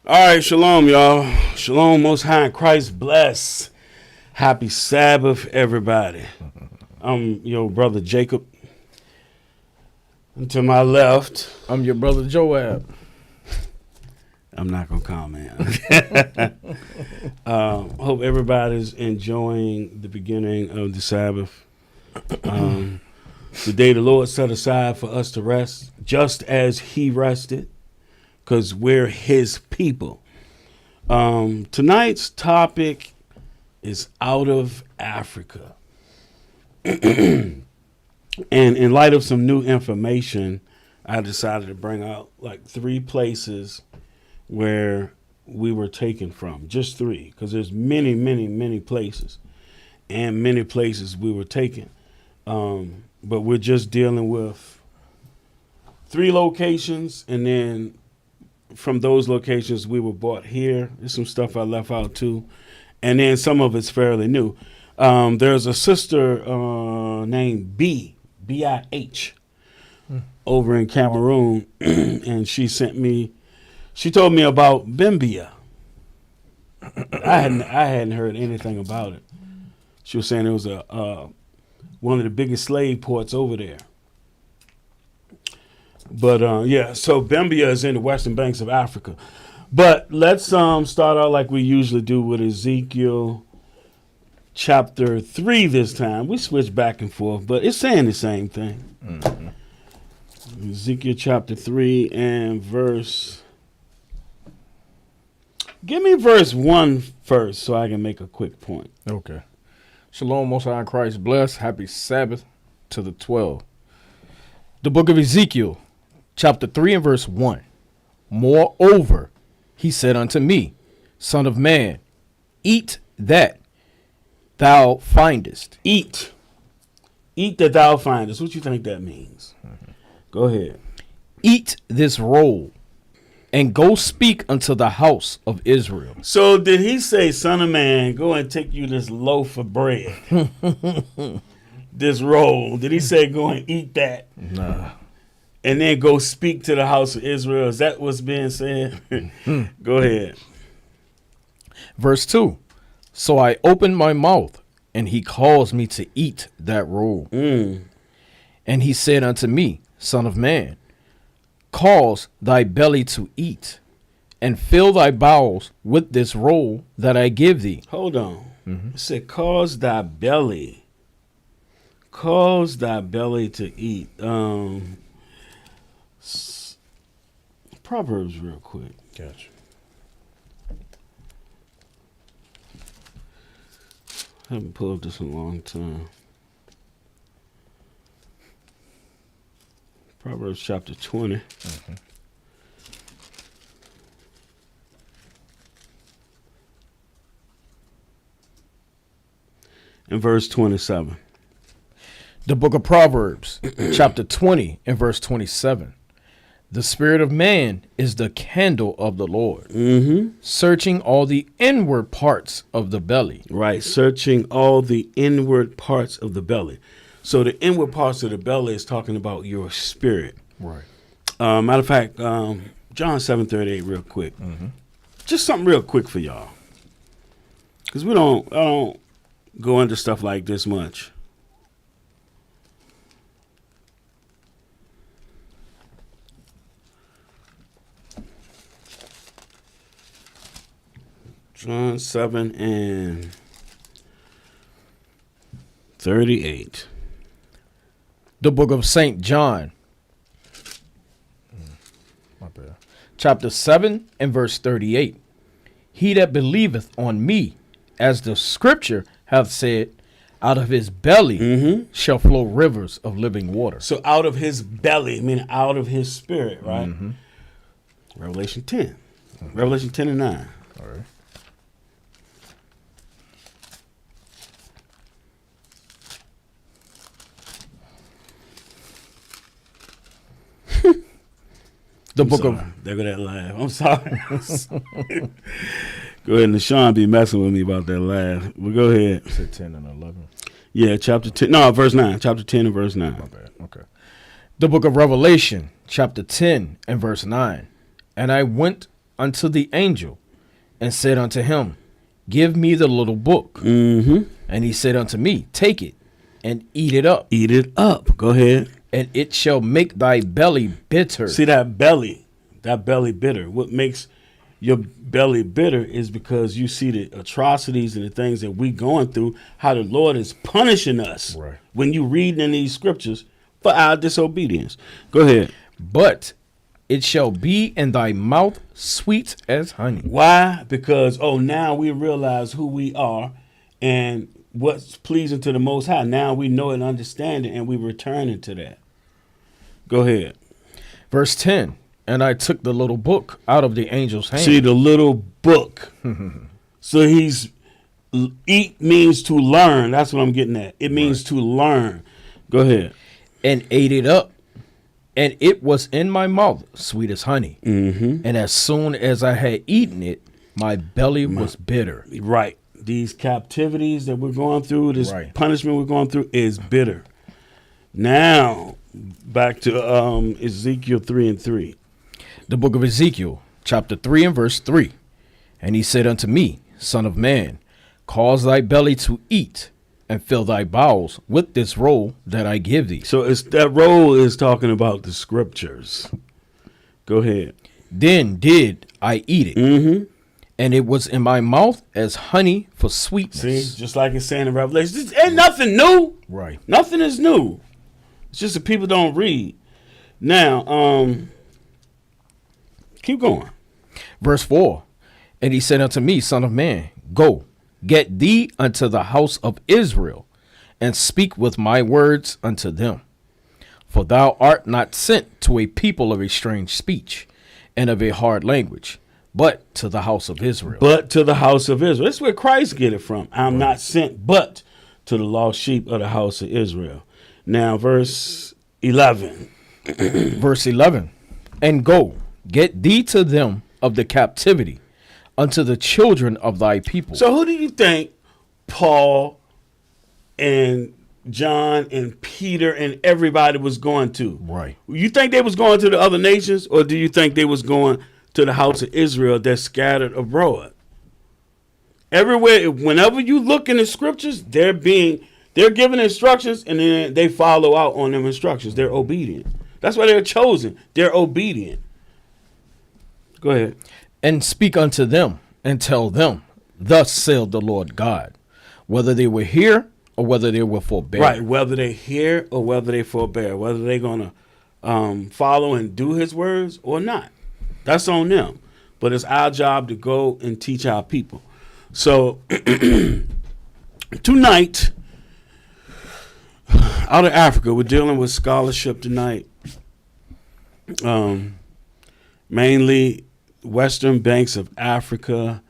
All right, shalom, y'all. Shalom, Most High in Christ bless. Happy Sabbath, everybody. I'm your brother Jacob. And to my left, I'm your brother Joab. I'm not going to comment. Hope everybody's enjoying the beginning of the Sabbath. The day the Lord set aside for us to rest, just as he rested, because we're his people. Tonight's topic is out of Africa. And in light of some new information, I decided to bring out like 3 places where we were taken from. Just 3, because there's many, many, many places. And many places we were taken. But we're just dealing with 3 locations, and then from those locations we were brought here. There's some stuff I left out too. And then some of it's fairly new. There's a sister named B-I-H, over in Cameroon, and she told me about Bimbia. I hadn't heard anything about it. She was saying it was one of the biggest slave ports over there. But so Bimbia is in the western banks of Africa. But let's start out like we usually do with Ezekiel chapter 3 this time. We switch back and forth, but it's saying the same thing. Mm-hmm. Ezekiel chapter 3 and verse... Give me verse 1 first so I can make a quick point. Okay. Shalom, Most High in Christ bless. Happy Sabbath to the 12. The book of Ezekiel, chapter 3 and verse 1. Moreover, he said unto me, Son of man, eat that thou findest. Eat that thou findest. What you think that means? Mm-hmm. Go ahead. Eat this roll, and go speak unto the house of Israel. So did he say, son of man, go and take you this loaf of bread, this roll? Did he say, go and eat that? Nah. And then go speak to the house of Israel? Is that what's being said? Go ahead. Verse 2. So I opened my mouth, and he caused me to eat that roll. And he said unto me, Son of man, cause thy belly to eat, and fill thy bowels with this roll that I give thee. Hold on. Mm-hmm. It said, cause thy belly to eat. Proverbs real quick. Gotcha. I haven't pulled this in a long time. Proverbs chapter 20. Mm-hmm. And verse 27. The book of Proverbs, chapter 20 and verse 27. The spirit of man is the candle of the Lord, searching all the inward parts of the belly. Right, searching all the inward parts of the belly. So the inward parts of the belly is talking about your spirit. Right. Matter of fact, John 7:38 real quick. Just something real quick for y'all. Because I don't go into stuff like this much. John 7:38. The book of St. John, chapter 7 and verse 38. He that believeth on me, as the scripture hath said, out of his belly shall flow rivers of living water. So out of his belly, meaning out of his spirit, right? Revelation 10. Revelation 10 and 9. All right. There go that laugh. I'm sorry. Go ahead, and Sean be messing with me about that laugh. Well, go ahead. Say 10 and 11. Yeah, chapter 10. No, verse 9. Chapter 10 and verse 9. My bad. Okay. The book of Revelation, chapter 10 and verse 9. And I went unto the angel and said unto him, give me the little book. And he said unto me, take it and eat it up. Eat it up. Go ahead. And it shall make thy belly bitter. See that belly bitter. What makes your belly bitter is because you see the atrocities and the things that we going through, how the Lord is punishing us. Right. When you read in these scriptures for our disobedience. Go ahead. But it shall be in thy mouth sweet as honey. Why? Because, now we realize who we are and what's pleasing to the Most High. Now we know and understand it, and we returning to that. Go ahead. Verse 10, and I took the little book out of the angel's hand. See, the little book. So eat means to learn. That's what I'm getting at. It means to learn. Go ahead. And ate it up. And it was in my mouth sweet as honey. And as soon as I had eaten it, my belly was bitter. Right. these captivities that we're going through, this Right. punishment we're going through is bitter. Now, back to Ezekiel 3:3. The book of Ezekiel, chapter 3 and verse 3. And he said unto me, Son of man, cause thy belly to eat, and fill thy bowels with this roll that I give thee. So it's that roll is talking about the scriptures. Go ahead. Then did I eat it, Mm-hmm. and it was in my mouth as honey for sweetness. See, just like it's saying in Revelation, this ain't nothing new. Right. Nothing is new. It's just that people don't read. Now, keep going. Verse 4. And he said unto me, Son of man, go, get thee unto the house of Israel, and speak with my words unto them. For thou art not sent to a people of a strange speech, and of a hard language, but to the house of Israel. But to the house of Israel. That's where Christ get it from. I'm not sent but to the lost sheep of the house of Israel. Now, verse 11. Verse 11. And go, get thee to them of the captivity, unto the children of thy people. So who do you think Paul and John and Peter and everybody was going to? Right. You think they was going to the other nations, or do you think they was going to the house of Israel that's scattered abroad? Everywhere, whenever you look in the scriptures, they're given instructions, and then they follow out on them instructions. They're obedient. That's why they're chosen. They're obedient. Go ahead. And speak unto them, and tell them, thus saith the Lord God, whether they will hear or whether they will forbear. Right, whether they hear or whether they forbear, whether they're going to follow and do his words or not. That's on them. But it's our job to go and teach our people. So tonight, out of Africa, we're dealing with scholarship tonight. Mainly western banks of Africa.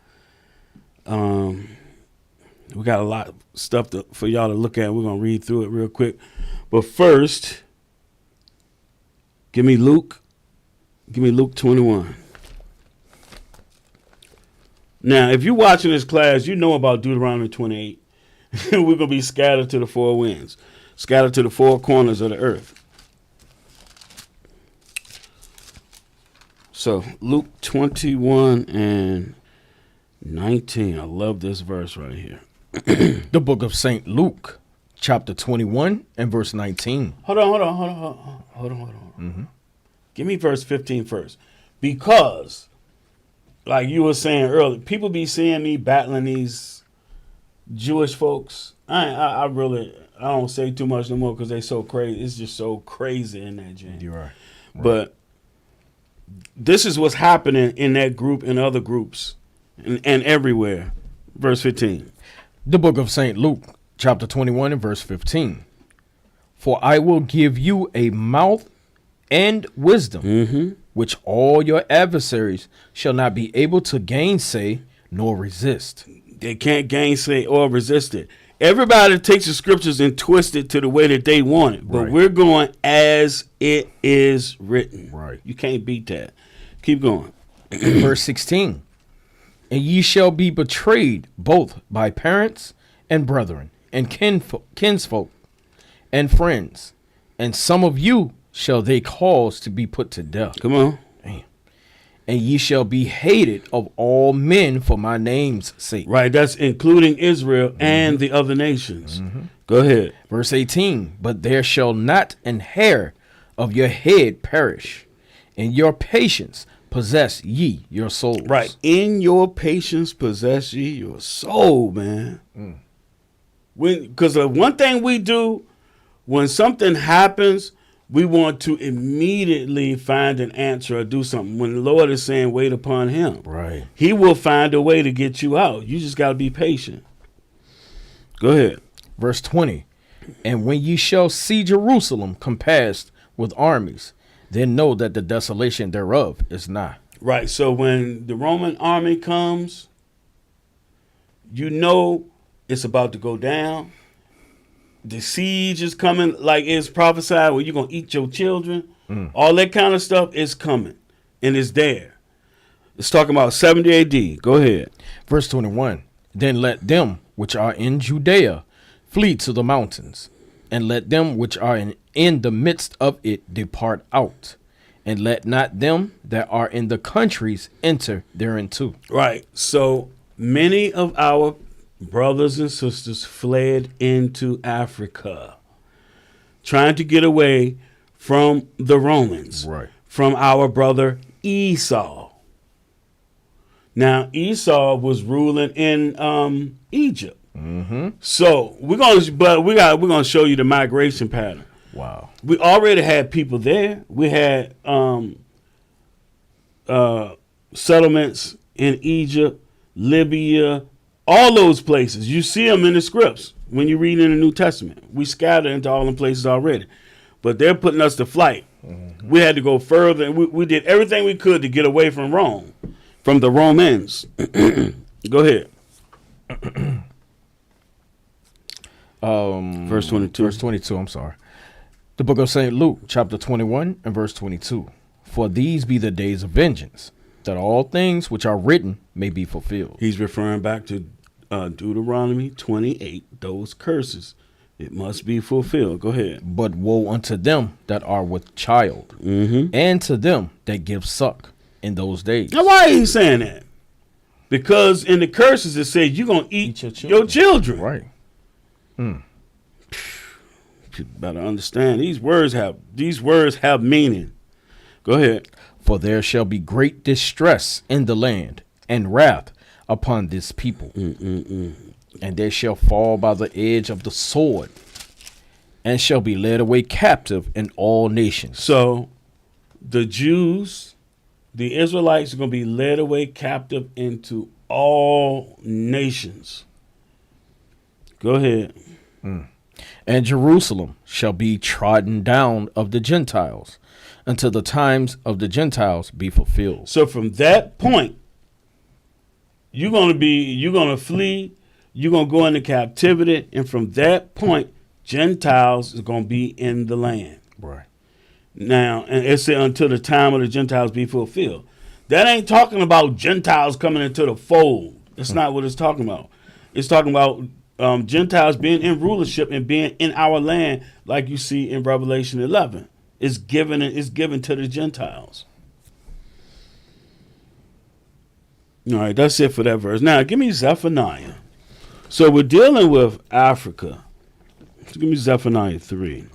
We got a lot of stuff for y'all to look at. We're going to read through it real quick. But first, give me Luke 21. Now, if you're watching this class, you know about Deuteronomy 28. We're going to be scattered to the four winds, scattered to the four corners of the earth. So, Luke 21 and 19. I love this verse right here. The book of St. Luke, chapter 21 and verse 19. Hold on. Mm-hmm. Give me verse 15 first. Because, like you were saying earlier, people be seeing me battling these Jewish folks. I don't say too much no more because they so crazy. It's just so crazy in that jam. You're right. But this is what's happening in that group and other groups and everywhere. Verse 15. The book of St. Luke, chapter 21 and verse 15. For I will give you a mouth and wisdom, which all your adversaries shall not be able to gainsay nor resist. They can't gainsay or resist it. Everybody takes the scriptures and twist it to the way that they want it. But we're going as it is written. Right. You can't beat that. Keep going. Verse 16. And ye shall be betrayed both by parents and brethren and kinsfolk and friends. And some of you shall they cause to be put to death. Come on. Damn. And ye shall be hated of all men for my name's sake. Right. That's including Israel and the other nations. Go ahead. Verse 18. But there shall not an hair of your head perish. In your patience possess ye your souls. Right. In your patience possess ye your soul, man. Because one thing we do when something happens, we want to immediately find an answer or do something. When the Lord is saying, wait upon him. Right. He will find a way to get you out. You just got to be patient. Go ahead. Verse 20. And when ye shall see Jerusalem compassed with armies, then know that the desolation thereof is nigh. Right. So when the Roman army comes, you know it's about to go down. The siege is coming, like it's prophesied, where you're going to eat your children. All that kind of stuff is coming, and it's there. It's talking about 70 AD. Go ahead. Verse 21. Then let them which are in Judea flee to the mountains, and let them which are in the midst of it depart out, and let not them that are in the countries enter thereinto. Right. So many of our brothers and sisters fled into Africa, trying to get away from the Romans, Right. from our brother Esau. Now, Esau was ruling in Egypt. Mm-hmm. So we're gonna show you the migration pattern. Wow. We already had people there. We had settlements in Egypt, Libya, all those places. You see them in the scripts when you read in the New Testament. We scattered into all them places already, but they're putting us to flight. Mm-hmm. We had to go further, and we did everything we could to get away from Rome, from the Romans. Go ahead. Verse 22. Verse 22, I'm sorry. The book of St. Luke, chapter 21 and verse 22. For these be the days of vengeance, that all things which are written may be fulfilled. He's referring back to Deuteronomy 28, those curses. It must be fulfilled. Go ahead. But woe unto them that are with child, and to them that give suck in those days. Now, why are you saying that? Because in the curses it says you're going to eat your children. Right. You better understand these words have meaning. Go ahead. For there shall be great distress in the land, and wrath upon this people. And they shall fall by the edge of the sword, and shall be led away captive in all nations. So the Jews, the Israelites, are going to be led away captive into all nations. Go ahead. And Jerusalem shall be trodden down of the Gentiles, until the times of the Gentiles be fulfilled. So from that point, you're going to flee, you're going to go into captivity, and from that point, Gentiles is going to be in the land. Right. Now, and it said until the time of the Gentiles be fulfilled. That ain't talking about Gentiles coming into the fold. That's not what it's talking about. It's talking about Gentiles being in rulership and being in our land, like you see in Revelation 11. It's given to the Gentiles. All right, that's it for that verse. Now, give me Zephaniah. So we're dealing with Africa. So give me Zephaniah 3.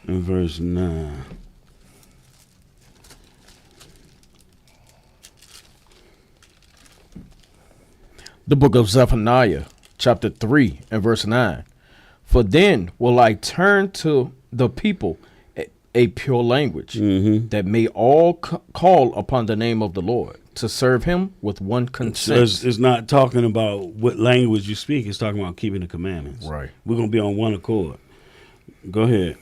In verse 9. The book of Zephaniah, chapter 3 and verse 9. For then will I turn to the people a pure language, that may all call upon the name of the Lord, to serve him with one consent. So it's not talking about what language you speak. It's talking about keeping the commandments. Right. We're going to be on one accord. Go ahead.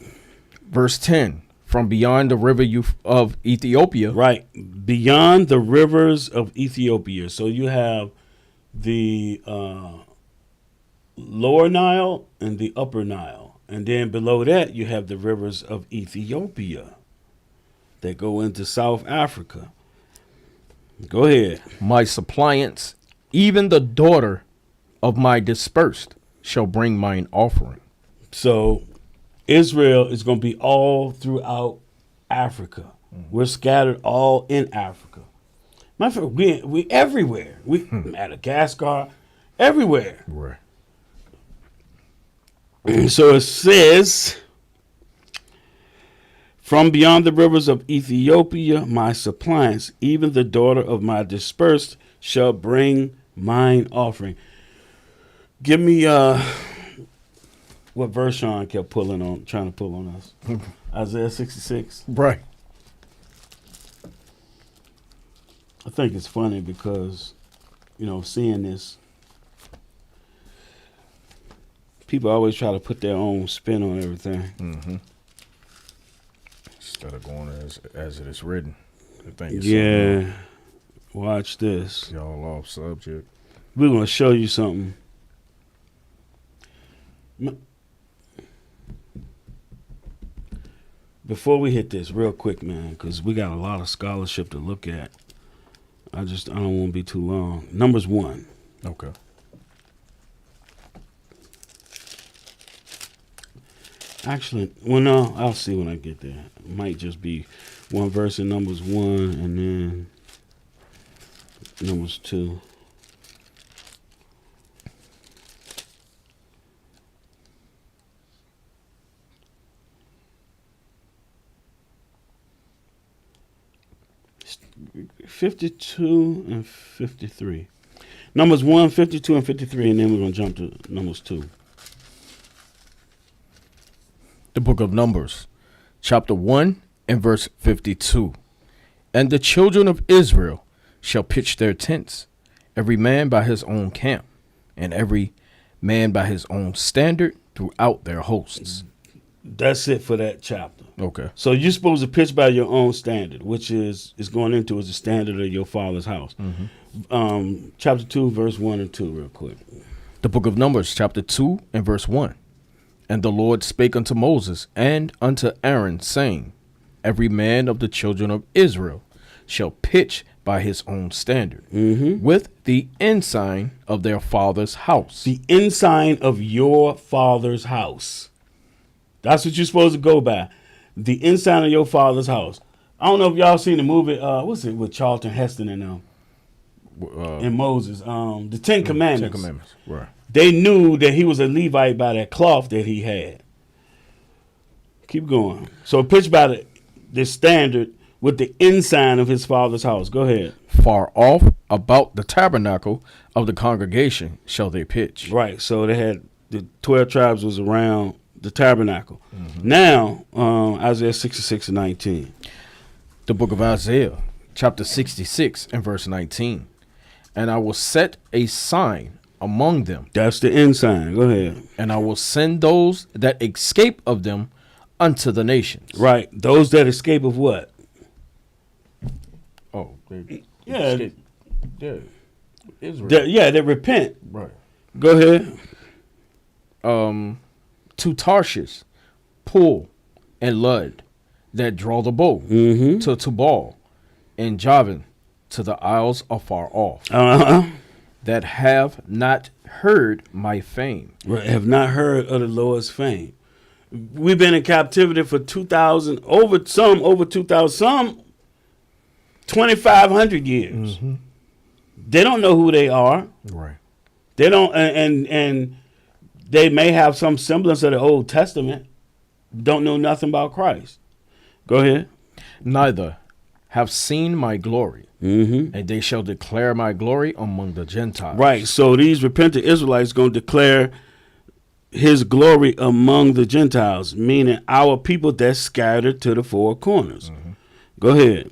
Verse 10. From beyond the river of Ethiopia. Right. Beyond the rivers of Ethiopia. So you have the lower Nile and the upper Nile. And then below that, you have the rivers of Ethiopia that go into South Africa. Go ahead. My suppliants, even the daughter of my dispersed, shall bring mine offering. So Israel is going to be all throughout Africa. We're scattered all in Africa. My friend, we everywhere. We Madagascar, everywhere. Right. So it says, from beyond the rivers of Ethiopia, my suppliants, even the daughter of my dispersed, shall bring mine offering. Give me what verse Sean kept trying to pull on us. Isaiah 66. Right. I think it's funny because, seeing this, people always try to put their own spin on everything. Instead of going as it is written. I think Yeah. Watch this. Y'all off subject. We're going to show you something. Before we hit this real quick, man, because we got a lot of scholarship to look at. I don't want to be too long. Numbers 1. Okay. Actually, well, no, I'll see when I get there. It might just be one verse in Numbers 1 and then Numbers 2. It's 52 and 53. Numbers 1, 52 and 53, and then we're going to jump to Numbers 2. The book of Numbers, chapter 1 and verse 52. And the children of Israel shall pitch their tents, every man by his own camp, and every man by his own standard throughout their hosts. That's it for that chapter. Okay. So you're supposed to pitch by your own standard, which is going into is the standard of your father's house. Chapter 2, verse 1 and 2, real quick. The book of Numbers, chapter 2 and verse 1. And the Lord spake unto Moses and unto Aaron, saying, every man of the children of Israel shall pitch by his own standard, with the ensign of their father's house. The ensign of your father's house. That's what you're supposed to go by. The ensign of your father's house. I don't know if y'all seen the movie, what's it, with Charlton Heston and and Moses, the Ten Commandments. Ten Commandments, right. They knew that he was a Levite by that cloth that he had. Keep going. So pitch by the standard with the ensign of his father's house. Go ahead. Far off about the tabernacle of the congregation shall they pitch. Right. So they had the 12 tribes was around the tabernacle. Now, Isaiah 66 and 19. The book of Isaiah, chapter 66 and verse 19. And I will set a sign among them. That's the ensign. Go ahead. And I will send those that escape of them unto the nations. Right. Those that escape of what? Oh, they Yeah. escape. Yeah. Israel. They repent. Right. Go ahead. To Tarshish, Pool, and Lud, that draw the bow, to Tubal, and Javan, to the isles afar off, that have not heard my fame. Right. Have not heard of the Lord's fame. We've been in captivity for 2,000, over 2,000, some 2,500 years. They don't know who they are. Right. They don't, and they may have some semblance of the Old Testament. Don't know nothing about Christ. Go ahead. Neither have seen my glory, and they shall declare my glory among the Gentiles. Right. So these repentant Israelites going to declare his glory among the Gentiles, meaning our people that's scattered to the four corners. Go ahead.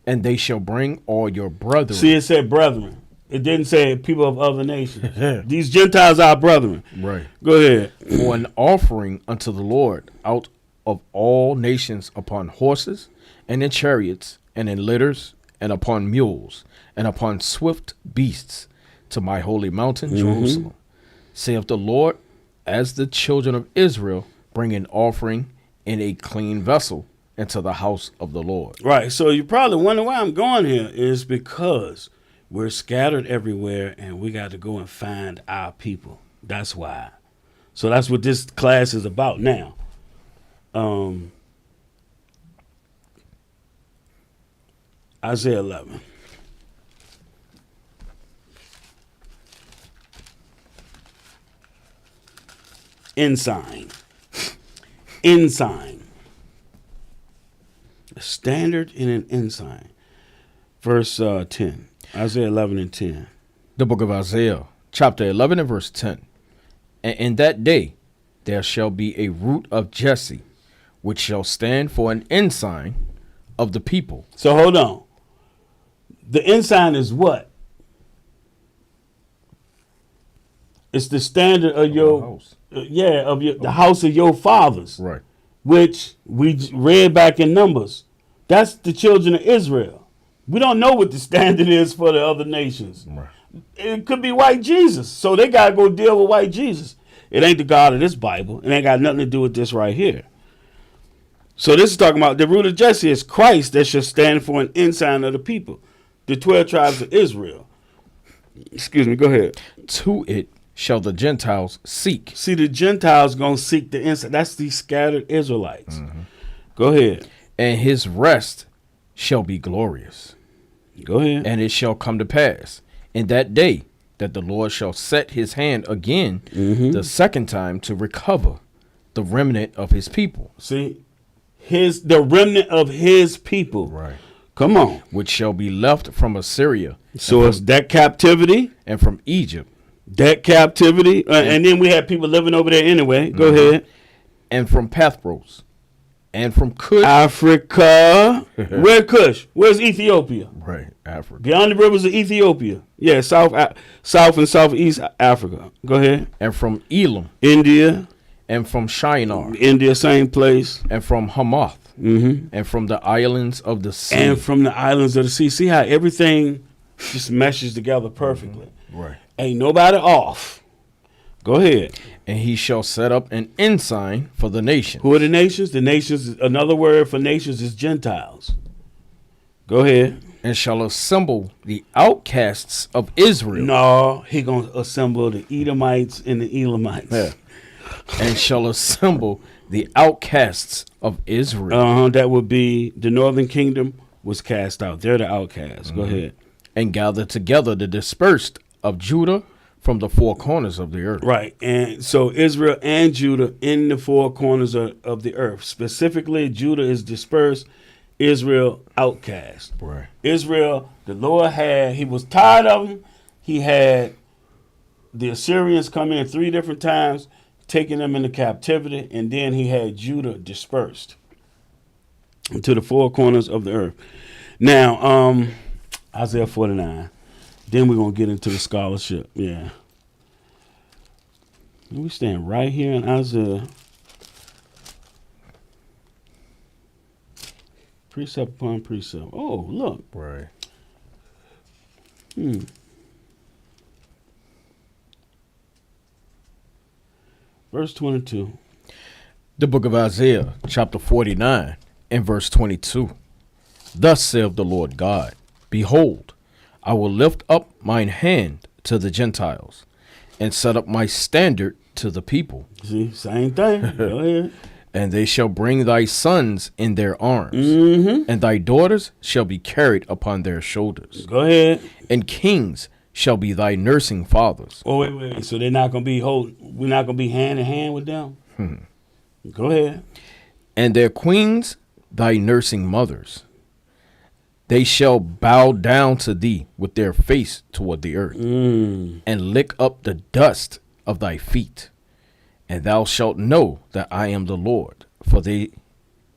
And they shall bring all your brethren. See, it said brethren. It didn't say people of other nations. These Gentiles are brethren. Right. Go ahead. For an offering unto the Lord out of all nations upon horses and in chariots and in litters and upon mules and upon swift beasts to my holy mountain, Jerusalem, saith the Lord, as the children of Israel bring an offering in a clean vessel into the house of the Lord. Right. So you probably wonder why I'm going here is because we're scattered everywhere and we got to go and find our people. That's why. So that's what this class is about now. Isaiah 11. Ensign. Ensign. A standard and an ensign. Verse 10. Isaiah 11 and 10. The book of Isaiah, chapter 11 and verse 10. And in that day there shall be a root of Jesse, which shall stand for an ensign of the people. So hold on. The ensign is what? It's the standard of your house. The house of your fathers. Right. Which we read back in Numbers. That's the children of Israel. We don't know what the standard is for the other nations. Right. It could be white Jesus. So they got to go deal with white Jesus. It ain't the God of this Bible. It ain't got nothing to do with this right here. So this is talking about the root of Jesse is Christ that shall stand for an ensign of the people, the 12 tribes of Israel. Excuse me, go ahead. To it shall the Gentiles seek. See, the Gentiles going to seek the ensign. That's the scattered Israelites. Go ahead. And his rest shall be glorious. Go ahead. And it shall come to pass in that day that the Lord shall set his hand again the second time to recover the remnant of his people. See, the remnant of his people. Right. Come on. Which shall be left from Assyria. So it's that captivity. And from Egypt. That captivity. And then we had people living over there anyway. Go ahead. And from Pathros. And from Cush. Africa. Where Cush? Where's Ethiopia? Right, Africa. Beyond the rivers of Ethiopia. Yeah, South and Southeast Africa. Go ahead. And from Elam. India. And from Shinar. India, same place. And from Hamath. And from the islands of the sea. And from the islands of the sea. See how everything just meshes together perfectly. Right. Ain't nobody off. Go ahead. And he shall set up an ensign for the nation. Who are the nations? The nations, another word for nations is Gentiles. Go ahead. And shall assemble the outcasts of Israel. No, he going to assemble the Edomites and the Elamites. Yeah. And shall assemble the outcasts of Israel. That would be the northern kingdom was cast out. They're the outcasts. Go ahead. And gather together the dispersed of Judah from the four corners of the earth. Right. And so Israel and Judah in the four corners of the earth. Specifically, Judah is dispersed, Israel outcast. Right. Israel, the Lord he was tired of them. He had the Assyrians come in 3 different times, taking them into captivity, and then he had Judah dispersed to the four corners of the earth. Now, Isaiah 49. Then we're going to get into the scholarship. Yeah. We stand right here in Isaiah. Precept upon precept. Oh, look. Right. Verse 22. The book of Isaiah, chapter 49, and verse 22. Thus saith the Lord God, Behold, I will lift up mine hand to the Gentiles, and set up my standard to the people. See, same thing. Go ahead. And they shall bring thy sons in their arms, and thy daughters shall be carried upon their shoulders. Go ahead. And kings shall be thy nursing fathers. Oh, wait. So they're not going to be we're not going to be hand in hand with them? Go ahead. And their queens thy nursing mothers. They shall bow down to thee with their face toward the earth, and lick up the dust of thy feet. And thou shalt know that I am the Lord, for they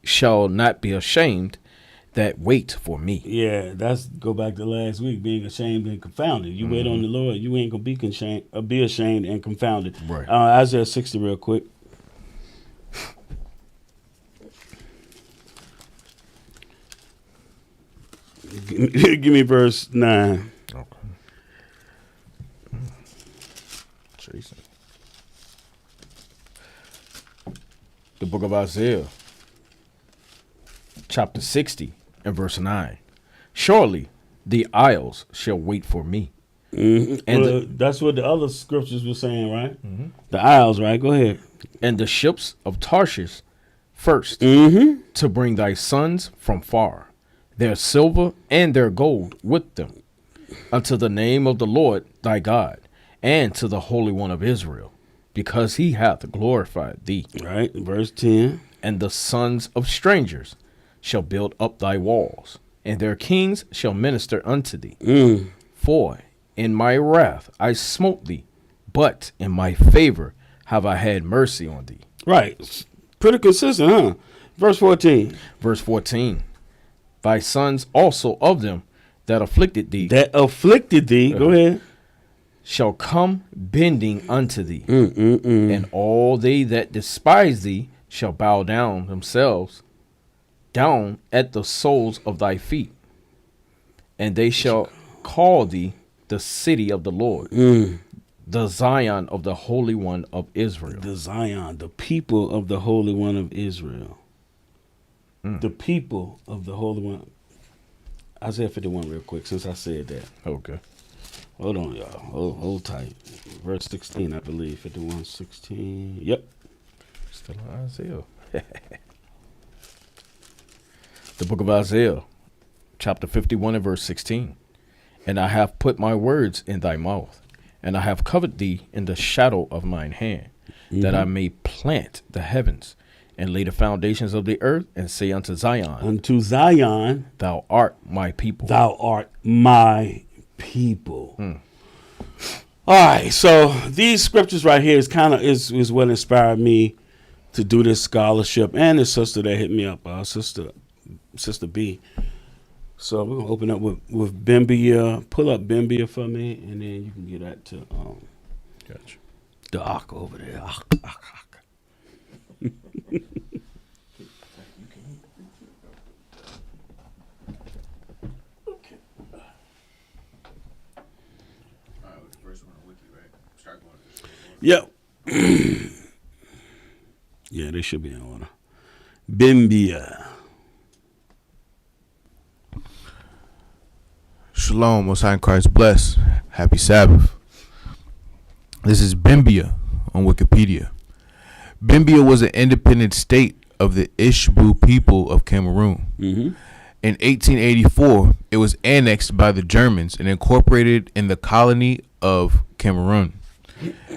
shall not be ashamed that wait for me. Yeah, go back to last week, being ashamed and confounded. You wait on the Lord, you ain't going to be ashamed and confounded. Right. Isaiah 60 real quick. Give me verse 9. Okay. Jason. The book of Isaiah, chapter 60 and verse 9. Surely the isles shall wait for me. And that's what the other scriptures were saying, right? The isles, right? Go ahead. And the ships of Tarshish first, to bring thy sons from far, their silver and their gold with them, unto the name of the Lord thy God, and to the Holy One of Israel, because he hath glorified thee. Right, verse 10. And the sons of strangers shall build up thy walls, and their kings shall minister unto thee. For in my wrath I smote thee, but in my favor have I had mercy on thee. Right, pretty consistent, huh? Verse 14. Verse 14. Thy sons also of them that afflicted thee. Go ahead. Shall come bending unto thee. And all they that despise thee shall bow down themselves down at the soles of thy feet. And they shall call thee the city of the Lord, the Zion of the Holy One of Israel. The Zion, the people of the Holy One of Israel. The people of the Holy One. Isaiah 51 real quick since I said that. Okay. Hold on, y'all. Hold tight. Verse 16, I believe. 51:16. Yep. Still in Isaiah. The book of Isaiah, chapter 51 and verse 16. And I have put my words in thy mouth, and I have covered thee in the shadow of mine hand, that I may plant the heavens and lay the foundations of the earth, and say unto Zion, Thou art my people. Thou art my people. All right, so these scriptures right here is what inspired me to do this scholarship, and the sister that hit me up, sister B. So we're gonna open up with Bimbia. Pull up Bimbia for me, and then you can get that to Gotcha. the Ak over there. Ak. Yep. Yeah, they should be in order. Bimbia. Shalom, Most High in Christ bless. Happy Sabbath. This is Bimbia on Wikipedia. Bimbia was an independent state of the Ishbu people of Cameroon. Mm-hmm. In 1884, it was annexed by the Germans and incorporated in the colony of Cameroon.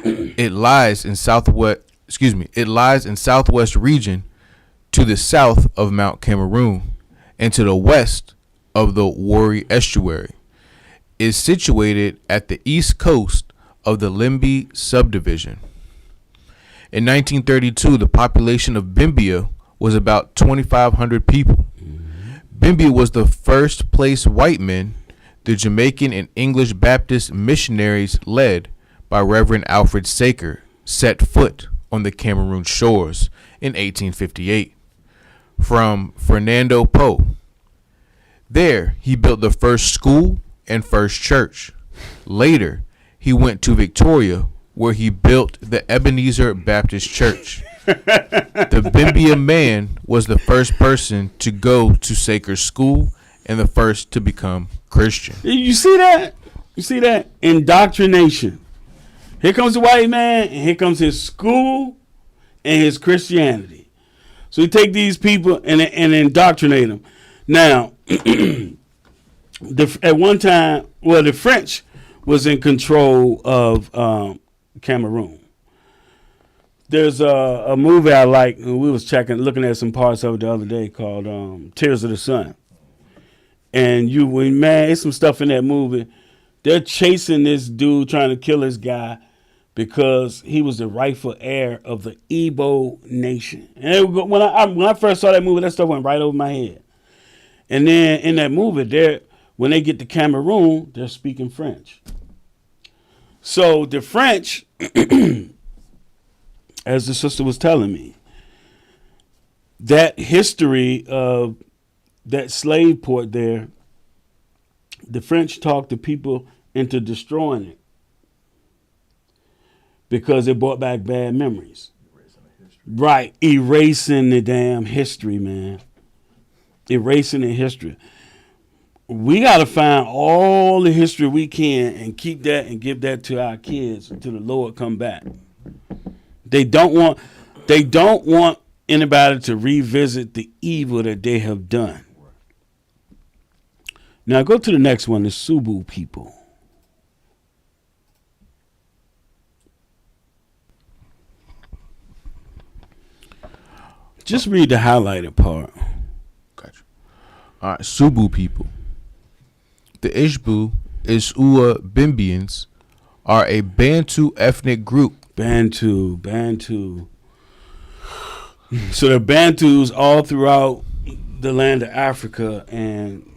It lies in southwest region to the south of Mount Cameroon and to the west of the Wari Estuary. Is situated at the east coast of the Limbi subdivision. In 1932, the population of Bimbia was about 2,500 people. Bimbia was the first place white men, the Jamaican and English Baptist missionaries led by Reverend Alfred Saker, set foot on the Cameroon shores in 1858 from Fernando Po. There, he built the first school and first church. Later, he went to Victoria, where he built the Ebenezer Baptist Church. The Bimbia man was the first person to go to Saker's school and the first to become Christian. You see that? You see that? Indoctrination. Here comes the white man, and here comes his school and his Christianity. So you take these people and indoctrinate them. Now, at one time, the French was in control of Cameroon. There's a movie I like. We was looking at some parts of it the other day called Tears of the Sun. And it's some stuff in that movie. They're chasing this dude trying to kill this guy because he was the rightful heir of the Igbo nation. And when I first saw that movie, that stuff went right over my head. And then in that movie, when they get to Cameroon, they're speaking French. So the French, as the sister was telling me, that history of that slave port there, the French talked the people into destroying it because it brought back bad memories. Right, erasing the damn history, man. Erasing the history. We got to find all the history we can and keep that and give that to our kids until the Lord come back. They don't want anybody to revisit the evil that they have done. Now go to the next one, the Subu people. Just read the highlighted part. Gotcha. All right, Subu people. The Ishbu, Isua Bimbians, are a Bantu ethnic group. Bantu. So there are Bantus all throughout the land of Africa, and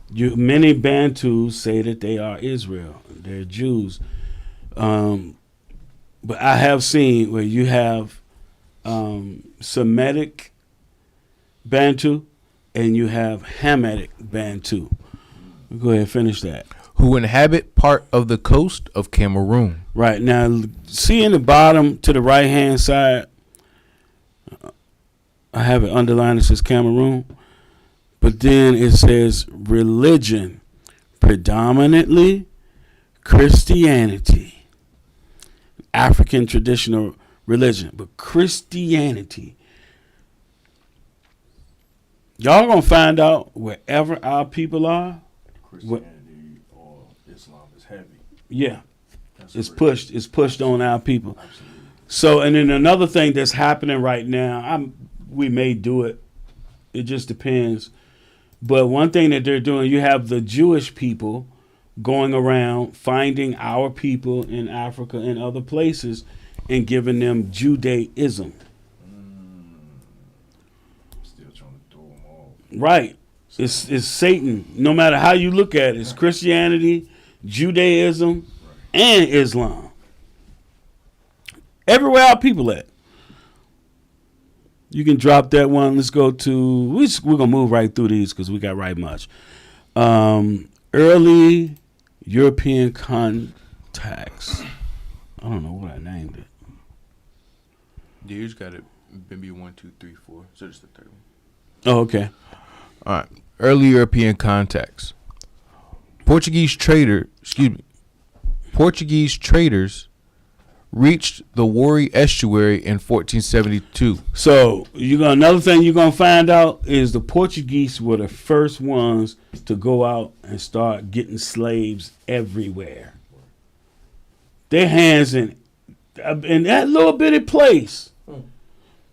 many Bantus say that they are Israel. They're Jews. But I have seen where you have Semitic Bantu and you have Hamitic Bantu. Go ahead and finish that. Who inhabit part of the coast of Cameroon. Right. Now, see in the bottom to the right-hand side, I have it underlined. It says Cameroon. But then it says religion, predominantly Christianity, African traditional religion, but Christianity. Y'all gonna find out wherever our people are. Christianity or Islam is heavy. Yeah, That's it's real. pushed. It's pushed on our people. Absolutely. So, and then another thing that's happening right now, we may do it. It just depends. But one thing that they're doing, you have the Jewish people going around finding our people in Africa and other places and giving them Judaism. Still trying to throw them all. Right. It's Satan. No matter how you look at it, it's Christianity, Judaism, and Islam. Everywhere our people at. You can drop that one. Let's go to, we're going to move right through these because we got right much. Early European contacts. I don't know what I named it. Yeah, you just got it. Bimbia 1, 2, 3, 4. So just the third one. Oh, okay. All right. Early European contacts. Portuguese traders reached the Wari estuary in 1472. So another thing you're gonna find out is the Portuguese were the first ones to go out and start getting slaves everywhere. Their hands in that little bitty place,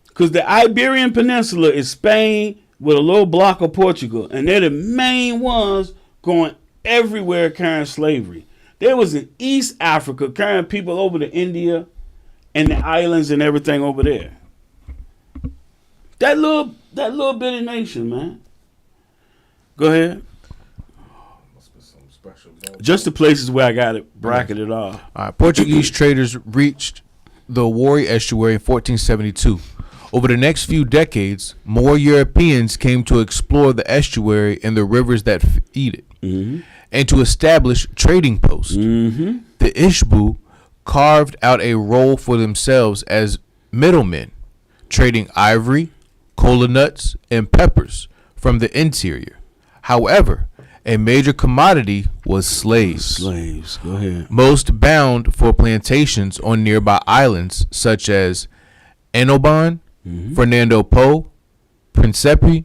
because the Iberian Peninsula is Spain with a little block of Portugal, and they're the main ones going everywhere carrying slavery. There was in East Africa carrying people over to India and the islands and everything over there. That little bitty nation, man. Go ahead. Must be some special. Just the places where I got it bracketed off. All right. Portuguese traders reached the Wari estuary in 1472. Over the next few decades, more Europeans came to explore the estuary and the rivers that feed it, and to establish trading posts. The Ishbu carved out a role for themselves as middlemen, trading ivory, cola nuts, and peppers from the interior. However, a major commodity was slaves. Slaves. Go ahead. Most bound for plantations on nearby islands such as Enoban, Fernando Po, Principe,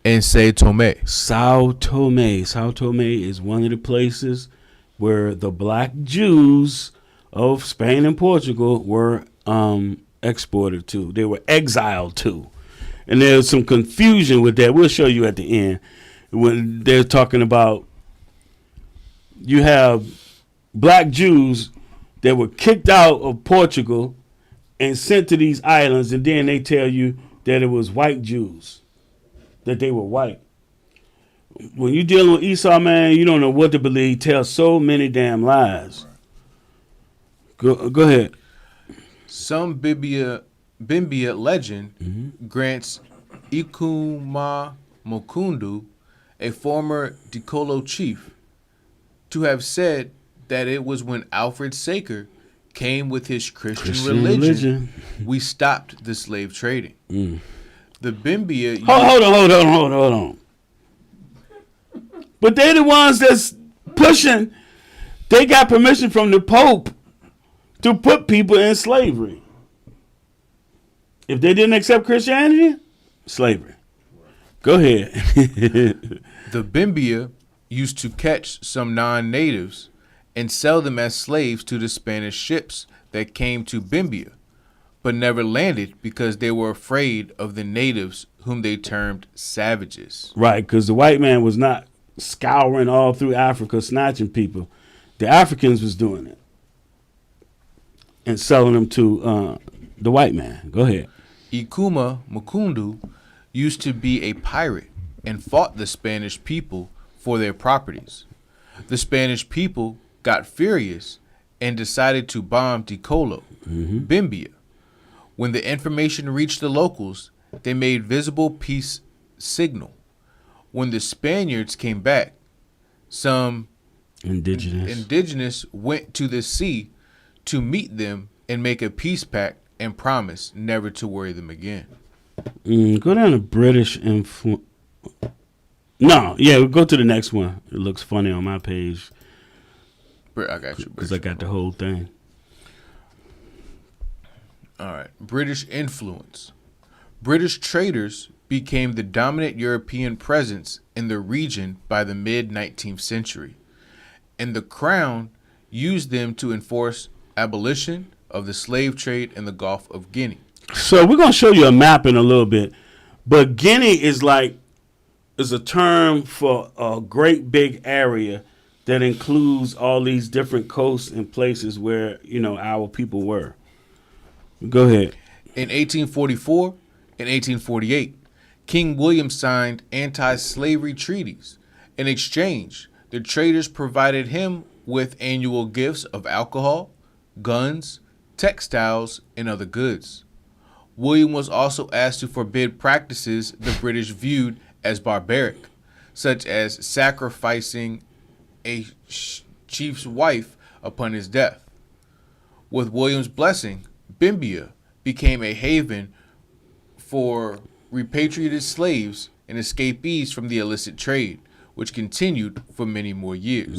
and Sao Tome. Sao Tome. Sao Tome is one of the places where the black Jews of Spain and Portugal were exported to. They were exiled to. And there's some confusion with that. We'll show you at the end when they're talking about you have black Jews that were kicked out of Portugal and sent to these islands, and then they tell you that it was white Jews, that they were white. When you're dealing with Esau, man, you don't know what to believe. He tells so many damn lies. Go ahead. Some Bimbia legend grants Ikuma Mokundu, a former Dikolo chief, to have said that it was when Alfred Saker came with his Christian religion we stopped the slave trading. The Bimbia... Hold on. But they the ones that's pushing. They got permission from the Pope to put people in slavery. If they didn't accept Christianity, slavery. Go ahead. The Bimbia used to catch some non-natives and sell them as slaves to the Spanish ships that came to Bimbia, but never landed because they were afraid of the natives, whom they termed savages. Right, because the white man was not scouring all through Africa snatching people. The Africans was doing it and selling them to the white man. Go ahead. Ikuma Mukundu used to be a pirate and fought the Spanish people for their properties. The Spanish people got furious and decided to bomb Dikolo, Bimbia. When the information reached the locals, they made visible peace signal. When the Spaniards came back, some indigenous went to the sea to meet them and make a peace pact and promise never to worry them again. Go down to British influence. No, yeah, we'll go to the next one. It looks funny on my page I got you. because I got the whole thing. All right. British influence. British traders became the dominant European presence in the region by the mid-19th century, and the Crown used them to enforce abolition of the slave trade in the Gulf of Guinea. So we're gonna show you a map in a little bit, but Guinea is a term for a great big area that includes all these different coasts and places where our people were. Go ahead. In 1844 and 1848, King William signed anti-slavery treaties. In exchange, the traders provided him with annual gifts of alcohol, guns, textiles, and other goods. William was also asked to forbid practices the British viewed as barbaric, such as sacrificing a chief's wife upon his death. With William's blessing, Bimbia became a haven for repatriated slaves and escapees from the illicit trade, which continued for many more years.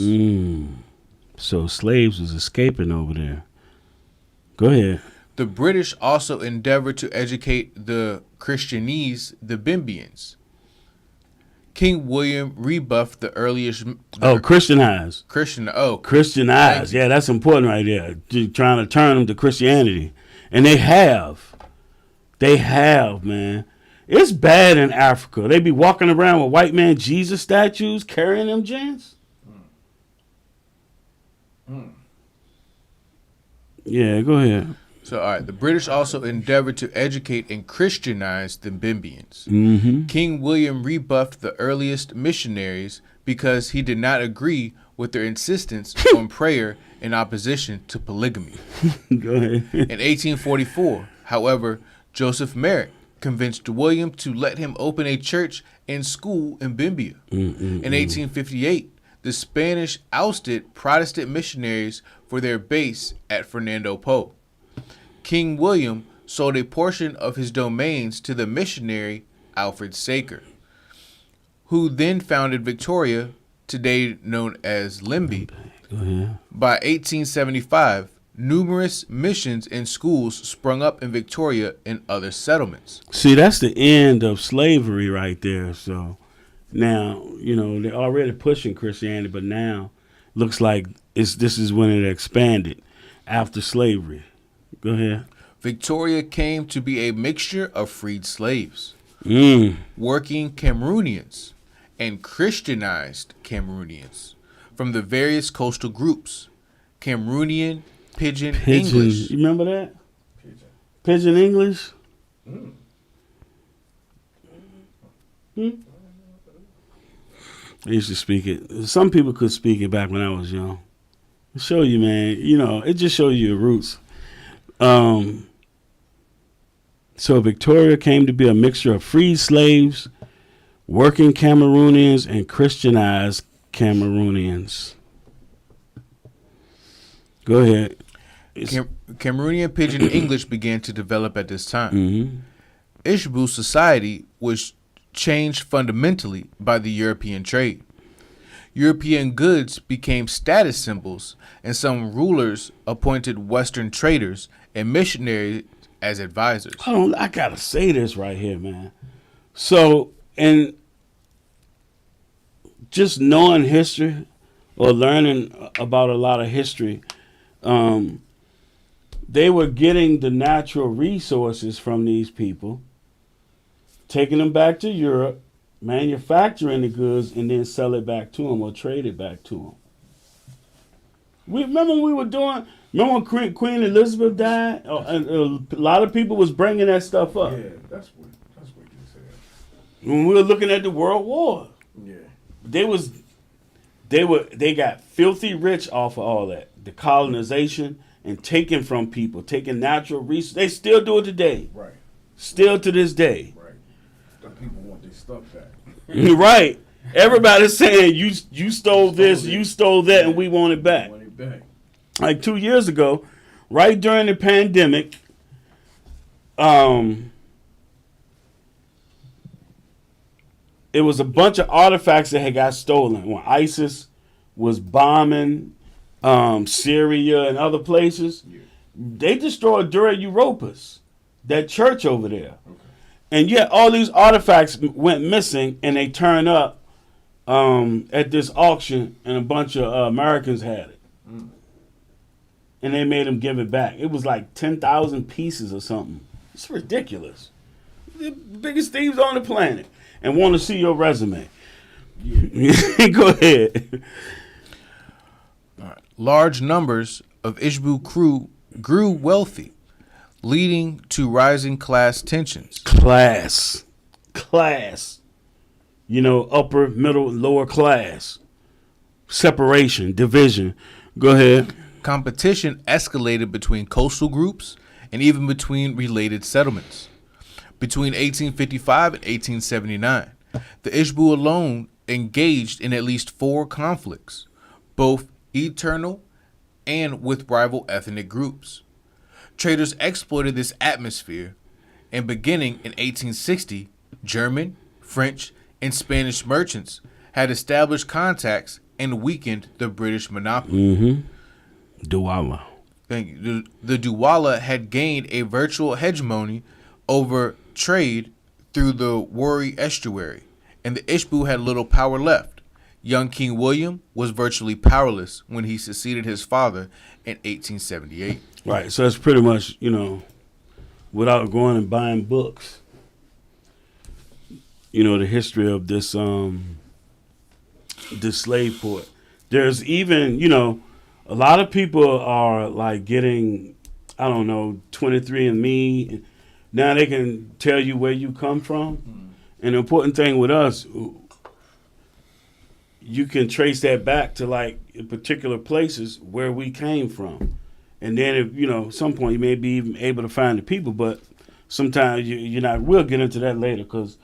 So slaves was escaping over there. Go ahead. The British also endeavored to educate the Christianese, the Bimbians. King William rebuffed the earliest... Christianized. Christianized. Christianized. Yeah, that's important right there. Trying to turn them to Christianity. And they have. They have, man. It's bad in Africa. They be walking around with white man Jesus statues carrying them gents. Yeah, go ahead. So, all right. The British also endeavored to educate and Christianize the Bimbians. Mm-hmm. King William rebuffed the earliest missionaries because he did not agree with their insistence on prayer in opposition to polygamy. Go ahead. In 1844, however, Joseph Merritt convinced William to let him open a church and school in Bimbia. In 1858, the Spanish ousted Protestant missionaries for their base at Fernando Po. King William sold a portion of his domains to the missionary Alfred Saker, who then founded Victoria, today known as Limby. By 1875, numerous missions and schools sprung up in Victoria and other settlements. See, that's the end of slavery right there. So now, they're already pushing Christianity, but now looks like this is when it expanded after slavery. Go ahead. Victoria came to be a mixture of freed slaves, working Cameroonians, and Christianized Cameroonians from the various coastal groups. Cameroonian Pidgin English. You remember that? Pidgin English? I used to speak it. Some people could speak it back when I was young. Show you, man. It just shows you your roots. So Victoria came to be a mixture of freed slaves, working Cameroonians, and Christianized Cameroonians. Go ahead. Cameroonian Pidgin English began to develop at this time. Ishbu society was changed fundamentally by the European trade. European goods became status symbols, and some rulers appointed Western traders and missionaries as advisors. I gotta say this right here, man. So, and just knowing history or learning about a lot of history, they were getting the natural resources from these people, taking them back to Europe, manufacturing the goods, and then sell it back to them or trade it back to them. Remember when Queen Elizabeth died? A lot of people was bringing that stuff up. Yeah, that's what you said. When we were looking at the World War, Yeah. they got filthy rich off of all that, the colonization and taking from people, taking natural resources. They still do it today. Right. Still to this day. Right. The people want their stuff back. Right. Everybody's saying you stole this, you stole that, and we want it back. Want it back. Like 2 years ago, right during the pandemic, it was a bunch of artifacts that had got stolen when ISIS was bombing Syria and other places. Yeah. They destroyed Dura Europos, that church over there. Okay. And yet all these artifacts went missing, and they turned up at this auction, and a bunch of Americans had it. Mm. And they made them give it back. It was like 10,000 pieces or something. It's ridiculous. The biggest thieves on the planet. And want to see your resume. Go ahead. Large numbers of Ishbu crew grew wealthy, leading to rising class tensions. Class. You know, upper, middle, lower class. Separation, division. Go ahead. Competition escalated between coastal groups and even between related settlements. Between 1855 and 1879, the Ishbu alone engaged in at least 4 conflicts, both eternal and with rival ethnic groups. Traders exploited this atmosphere, and beginning in 1860, German, French, and Spanish merchants had established contacts and weakened the British monopoly. Douala. Thank you. The Douala had gained a virtual hegemony over trade through the Wari estuary, and the Ishbu had little power left. Young King William was virtually powerless when he succeeded his father in 1878. Right, so that's pretty much, you know, without going and buying books, you know, the history of this slave port. There's even, you know, a lot of people are like getting, I don't know, 23andMe. Now they can tell you where you come from. And the important thing with us, you can trace that back to like particular places where we came from. And then, if you know, at some point you may be even able to find the people, but sometimes you're not. We'll get into that later because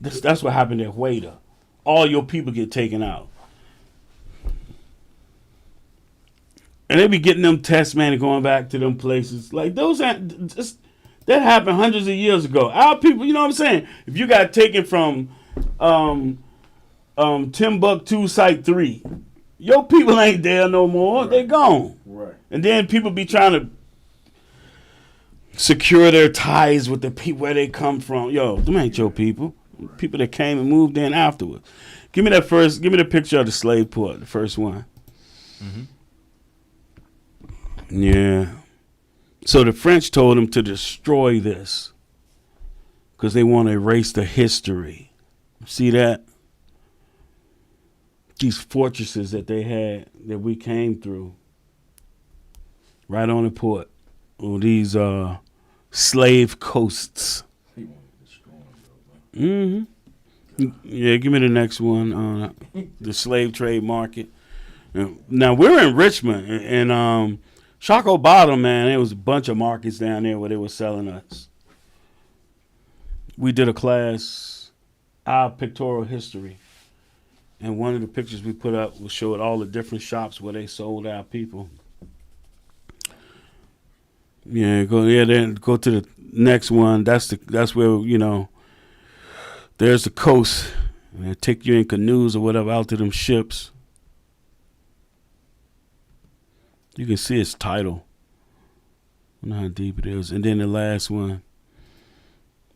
that's what happened at Whydah. All your people get taken out. And they be getting them tests, man, and going back to them places. Like, those ain't just, that happened hundreds of years ago. Our people, you know what I'm saying? If you got taken from Timbuktu Site 3, your people ain't there no more. Right. They gone. Right. And then people be trying to secure their ties with the people where they come from. Yo, them ain't your people. Right. People that came and moved in afterwards. Give me the picture of the slave port, the first one. Mm-hmm. Yeah. So the French told them to destroy this because they want to erase the history. See that? These fortresses that they had that we came through right on the port. Oh, these slave coasts. He wanted to destroy him, though, man. Yeah, give me the next one. The slave trade market. Now we're in Richmond and Shockoe Bottom, man. There was a bunch of markets down there where they were selling us. We did a class, our pictorial history, and one of the pictures we put up was showed all the different shops where they sold our people. Yeah, then go to the next one. That's where, you know, there's the coast. And they take you in canoes or whatever out to them ships. You can see its title. I don't know how deep it is. And then the last one,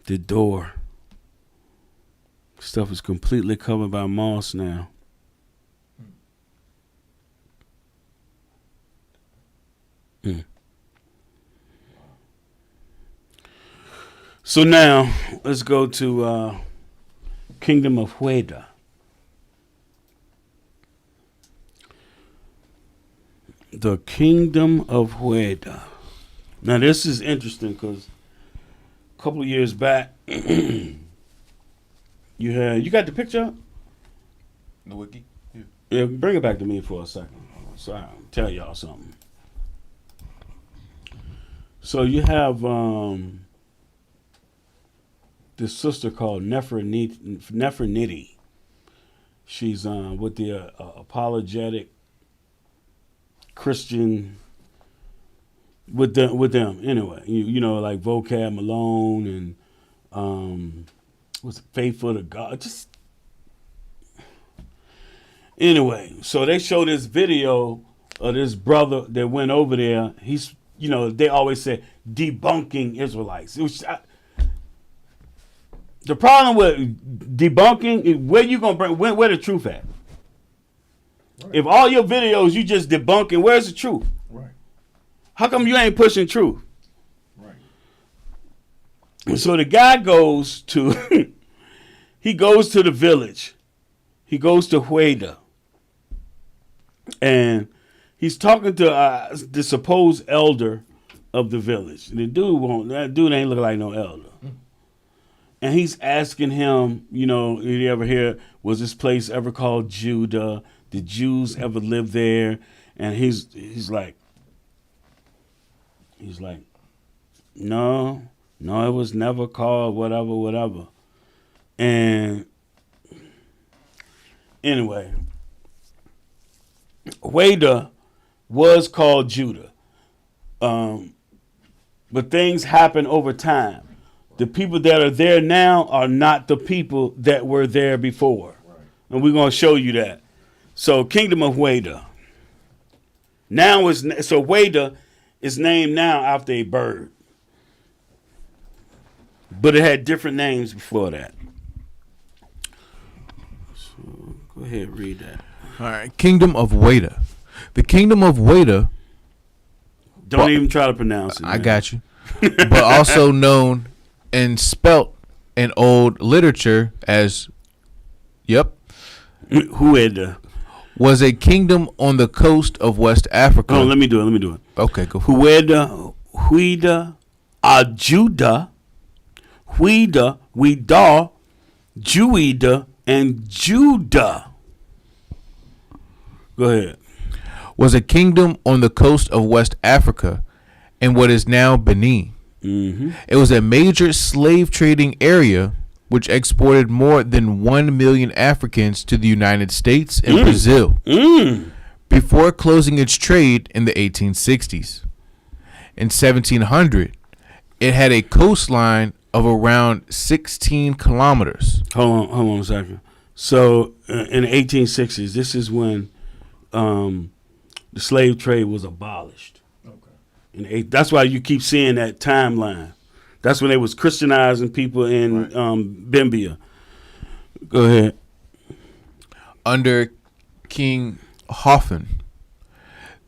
the door. Stuff is completely covered by moss now. So now, let's go to Kingdom of Whydah. The Kingdom of Whydah. Now this is interesting because a couple of years back, you got the picture up? The wiki? Yeah, bring it back to me for a second. So I'll tell y'all something. So you have this sister called Nefertiti. She's with the apologetic Christian with them anyway. You know, like Vocab Malone and was Faithful to God. Just Anyway, so they show this video of this brother that went over there. He's, they always say debunking Israelites. The problem with debunking, where you gonna bring, where the truth at? Right. If all your videos you just debunking, where's the truth? Right. How come you ain't pushing truth? Right. So the guy goes to, he goes to the village. He goes to Whydah. And he's talking to the supposed elder of the village. That dude ain't look like no elder. And he's asking him, did you ever hear, was this place ever called Judah? Did Jews ever live there? And he's like, no, it was never called whatever. And anyway, Whydah was called Judah. But things happen over time. The people that are there now are not the people that were there before. Right. And we're going to show you that. So Kingdom of Whydah. So Whydah is named now after a bird. But it had different names before that. So go ahead, read that. All right. Kingdom of Whydah. The Kingdom of Whydah. Don't even try to pronounce it. I got you. But also known and spelt in old literature as, Whydah. Was a kingdom on the coast of West Africa. Oh, let me do it. Okay, go. Whydah, Judah, Whydah, Judah, and Judah. Go ahead. Was a kingdom on the coast of West Africa in what is now Benin. Mm-hmm. It was a major slave trading area which exported more than 1 million Africans to the United States and Brazil before closing its trade in the 1860s. In 1700, it had a coastline of around 16 kilometers. Hold on a second. So in the 1860s, this is when the slave trade was abolished. That's why you keep seeing that timeline. That's when they was Christianizing people in Bimbia. Go ahead. Under King Hoffen,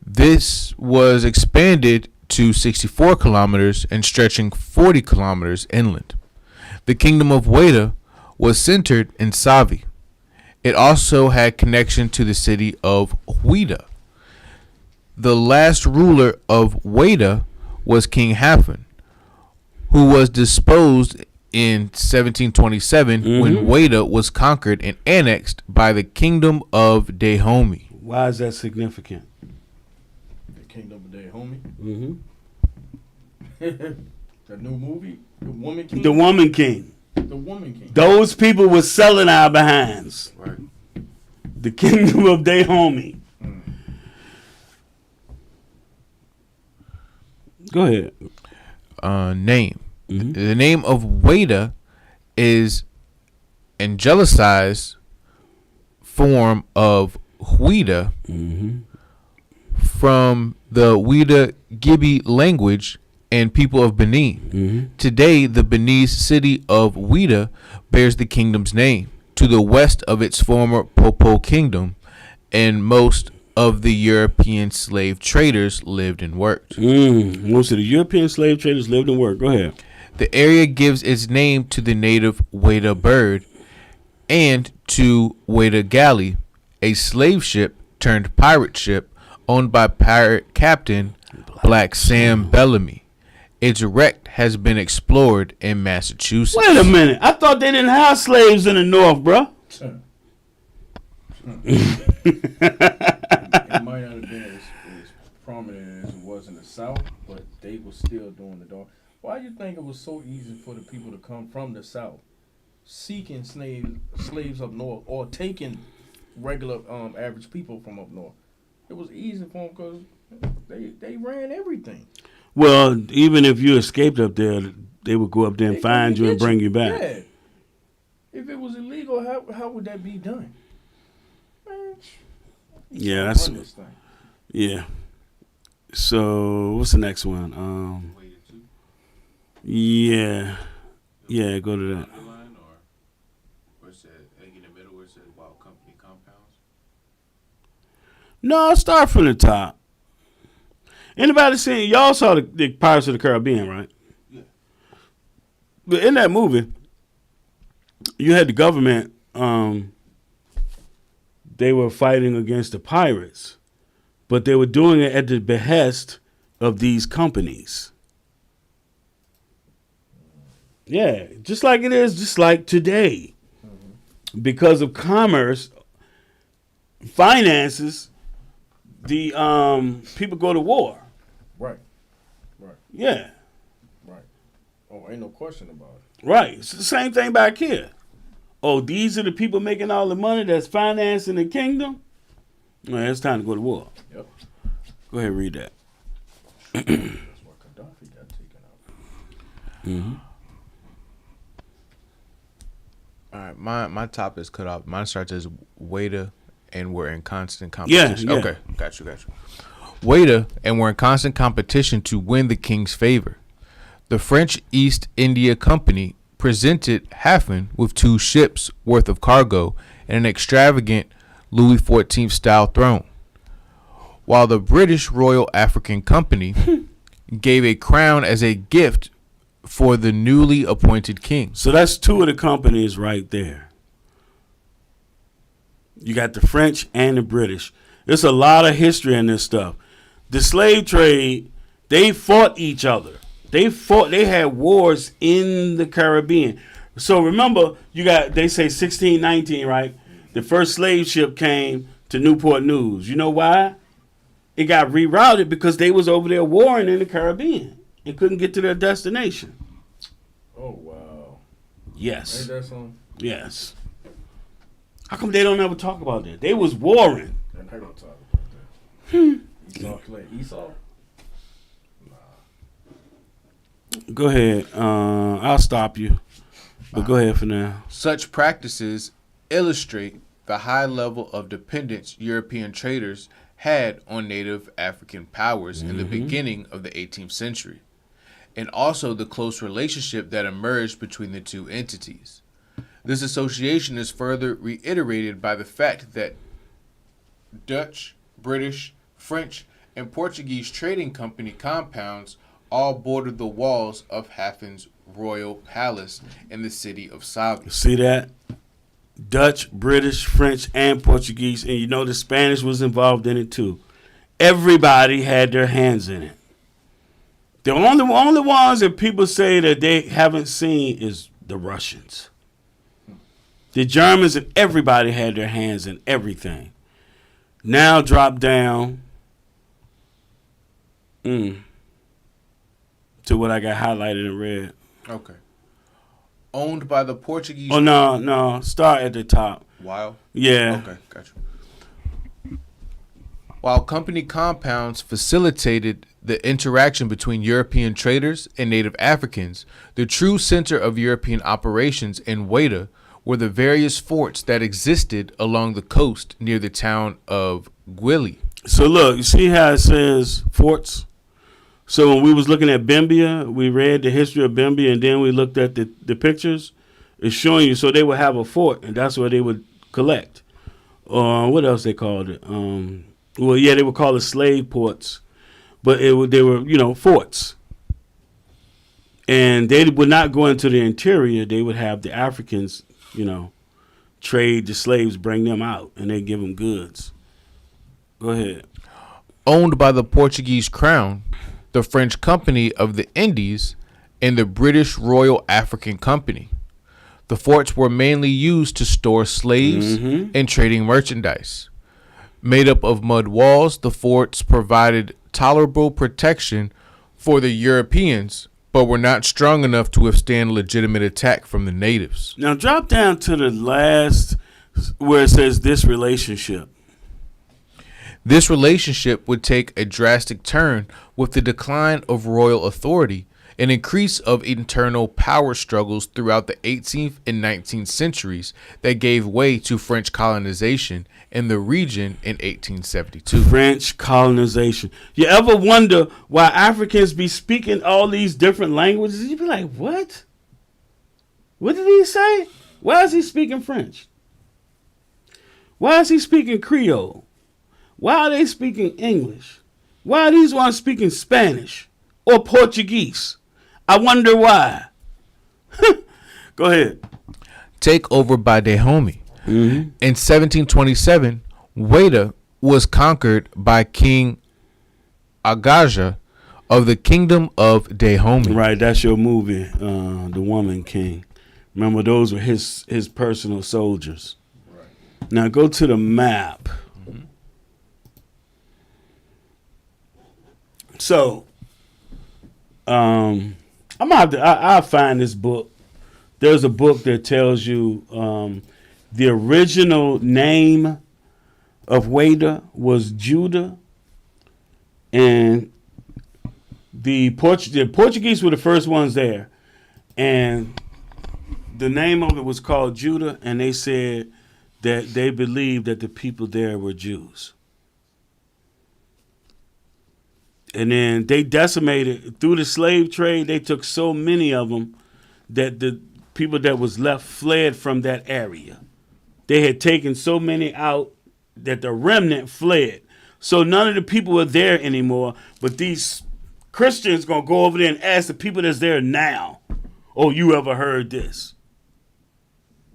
this was expanded to 64 kilometers and stretching 40 kilometers inland. The Kingdom of Whydah was centered in Savi. It also had connection to the city of Whydah. The last ruler of Whydah was King Hoffen, who was disposed in 1727 when Whydah was conquered and annexed by the Kingdom of Dahomey. Why is that significant? The Kingdom of Dahomey? Mm-hmm. The new movie? The Woman King? The Woman King. The Woman King. Those people were selling our behinds. Right. The Kingdom of Dahomey. Go ahead. Name. The name of Whydah is angelicized form of Whydah from the Whydah Gibi language and people of Benin. Today, the Beninese city of Whydah bears the kingdom's name to the west of its former Popo kingdom, and most of the European slave traders lived and worked. Most of the European slave traders lived and worked. Go ahead. The area gives its name to the native Whydah bird and to Whydah galley, a slave ship turned pirate ship owned by pirate captain Black Sam Bellamy. Its wreck has been explored in Massachusetts. Wait a minute. I thought they didn't have slaves in the North, bro. It might not have been as prominent as it was in the South, but they were still doing the dog. Why do you think it was so easy for the people to come from the South, seeking slaves up north, or taking regular average people from up north? It was easy for them because they ran everything. Well, even if you escaped up there, they would go up there and find you and bring you back. Yeah. If it was illegal, how would that be done? Yeah, that's Run this thing. yeah. So what's the next one? Yeah, yeah. Go to that. Underline or where it says in the middle where it says while company compounds. No, start from the top. Anybody seen? Y'all saw the Pirates of the Caribbean, right? Yeah. But in that movie, you had the government. They were fighting against the pirates, but they were doing it at the behest of these companies. Yeah, just like it is, just like today. Because of commerce, finances, the people go to war. Right. Yeah, Oh, ain't no question about it. right. It's the same thing back here. Oh, these are the people making all the money that's financing the kingdom? Well, it's time to go to war. Yep. Go ahead and read that. That's why Gaddafi got taken out. Mm-hmm. All right, my top is cut off. Mine starts as Whydah, and we're in constant competition. Yeah. Okay, got you. Whydah, and we're in constant competition to win the king's favor. The French East India Company presented Hafen with 2 ships worth of cargo and an extravagant Louis XIV style throne, while the British Royal African Company gave a crown as a gift for the newly appointed king. So that's 2 of the companies right there. You got the French and the British. There's a lot of history in this stuff. The slave trade, they fought each other. They had wars in the Caribbean. So remember, they say 1619, right? The first slave ship came to Newport News. You know why? It got rerouted because they was over there warring in the Caribbean and couldn't get to their destination. Oh, wow. Yes. Ain't that something? Yes. How come they don't ever talk about that? They was warring. They're not going to talk about that. Esau played Esau? Go ahead. I'll stop you. But go ahead for now. Such practices illustrate the high level of dependence European traders had on native African powers in the beginning of the 18th century, and also the close relationship that emerged between the 2 entities. This association is further reiterated by the fact that Dutch, British, French, and Portuguese trading company compounds all bordered the walls of Hafen's royal palace in the city of Sabbath. See that? Dutch, British, French, and Portuguese. And you know the Spanish was involved in it too. Everybody had their hands in it. The only ones that people say that they haven't seen is the Russians. The Germans and everybody had their hands in everything. Now drop down to what I got highlighted in red. Okay. Owned by the Portuguese. Oh, no. Start at the top. Wow. Yeah. Okay, gotcha. While company compounds facilitated the interaction between European traders and native Africans, the true center of European operations in Whydah were the various forts that existed along the coast near the town of Gwili. So look, you see how it says forts? So when we was looking at Bimbia, we read the history of Bimbia, and then we looked at the pictures. It's showing you, so they would have a fort, and that's where they would collect. What else they called it? They would call it slave ports, but they were forts. And they would not go into the interior. They would have the Africans, trade the slaves, bring them out, and they give them goods. Go ahead. Owned by the Portuguese crown, the French Company of the Indies, and the British Royal African Company. The forts were mainly used to store slaves and trading merchandise. Made up of mud walls, the forts provided tolerable protection for the Europeans, but were not strong enough to withstand legitimate attack from the natives. Now drop down to the last where it says this relationship. This relationship would take a drastic turn with the decline of royal authority An increase of internal power struggles throughout the 18th and 19th centuries that gave way to French colonization in the region in 1872. French colonization. You ever wonder why Africans be speaking all these different languages? You be like, what? What did he say? Why is he speaking French? Why is he speaking Creole? Why are they speaking English? Why are these ones speaking Spanish or Portuguese? I wonder why. Go ahead. Take over by Dahomey. In 1727, Whydah was conquered by King Agaja of the Kingdom of Dahomey. Right, that's your movie, The Woman King. Remember, those were his personal soldiers. Right. Now go to the map. So, I'm gonna have to. I'll find this book. There's a book that tells you the original name of Whydah was Judah, and the Portuguese were the first ones there, and the name of it was called Judah, and they said that they believed that the people there were Jews. And then they decimated through the slave trade. They took so many of them that the people that was left fled from that area. They had taken so many out that the remnant fled. So none of the people were there anymore. But these Christians gonna go over there and ask the people that's there now, "Oh, you ever heard this?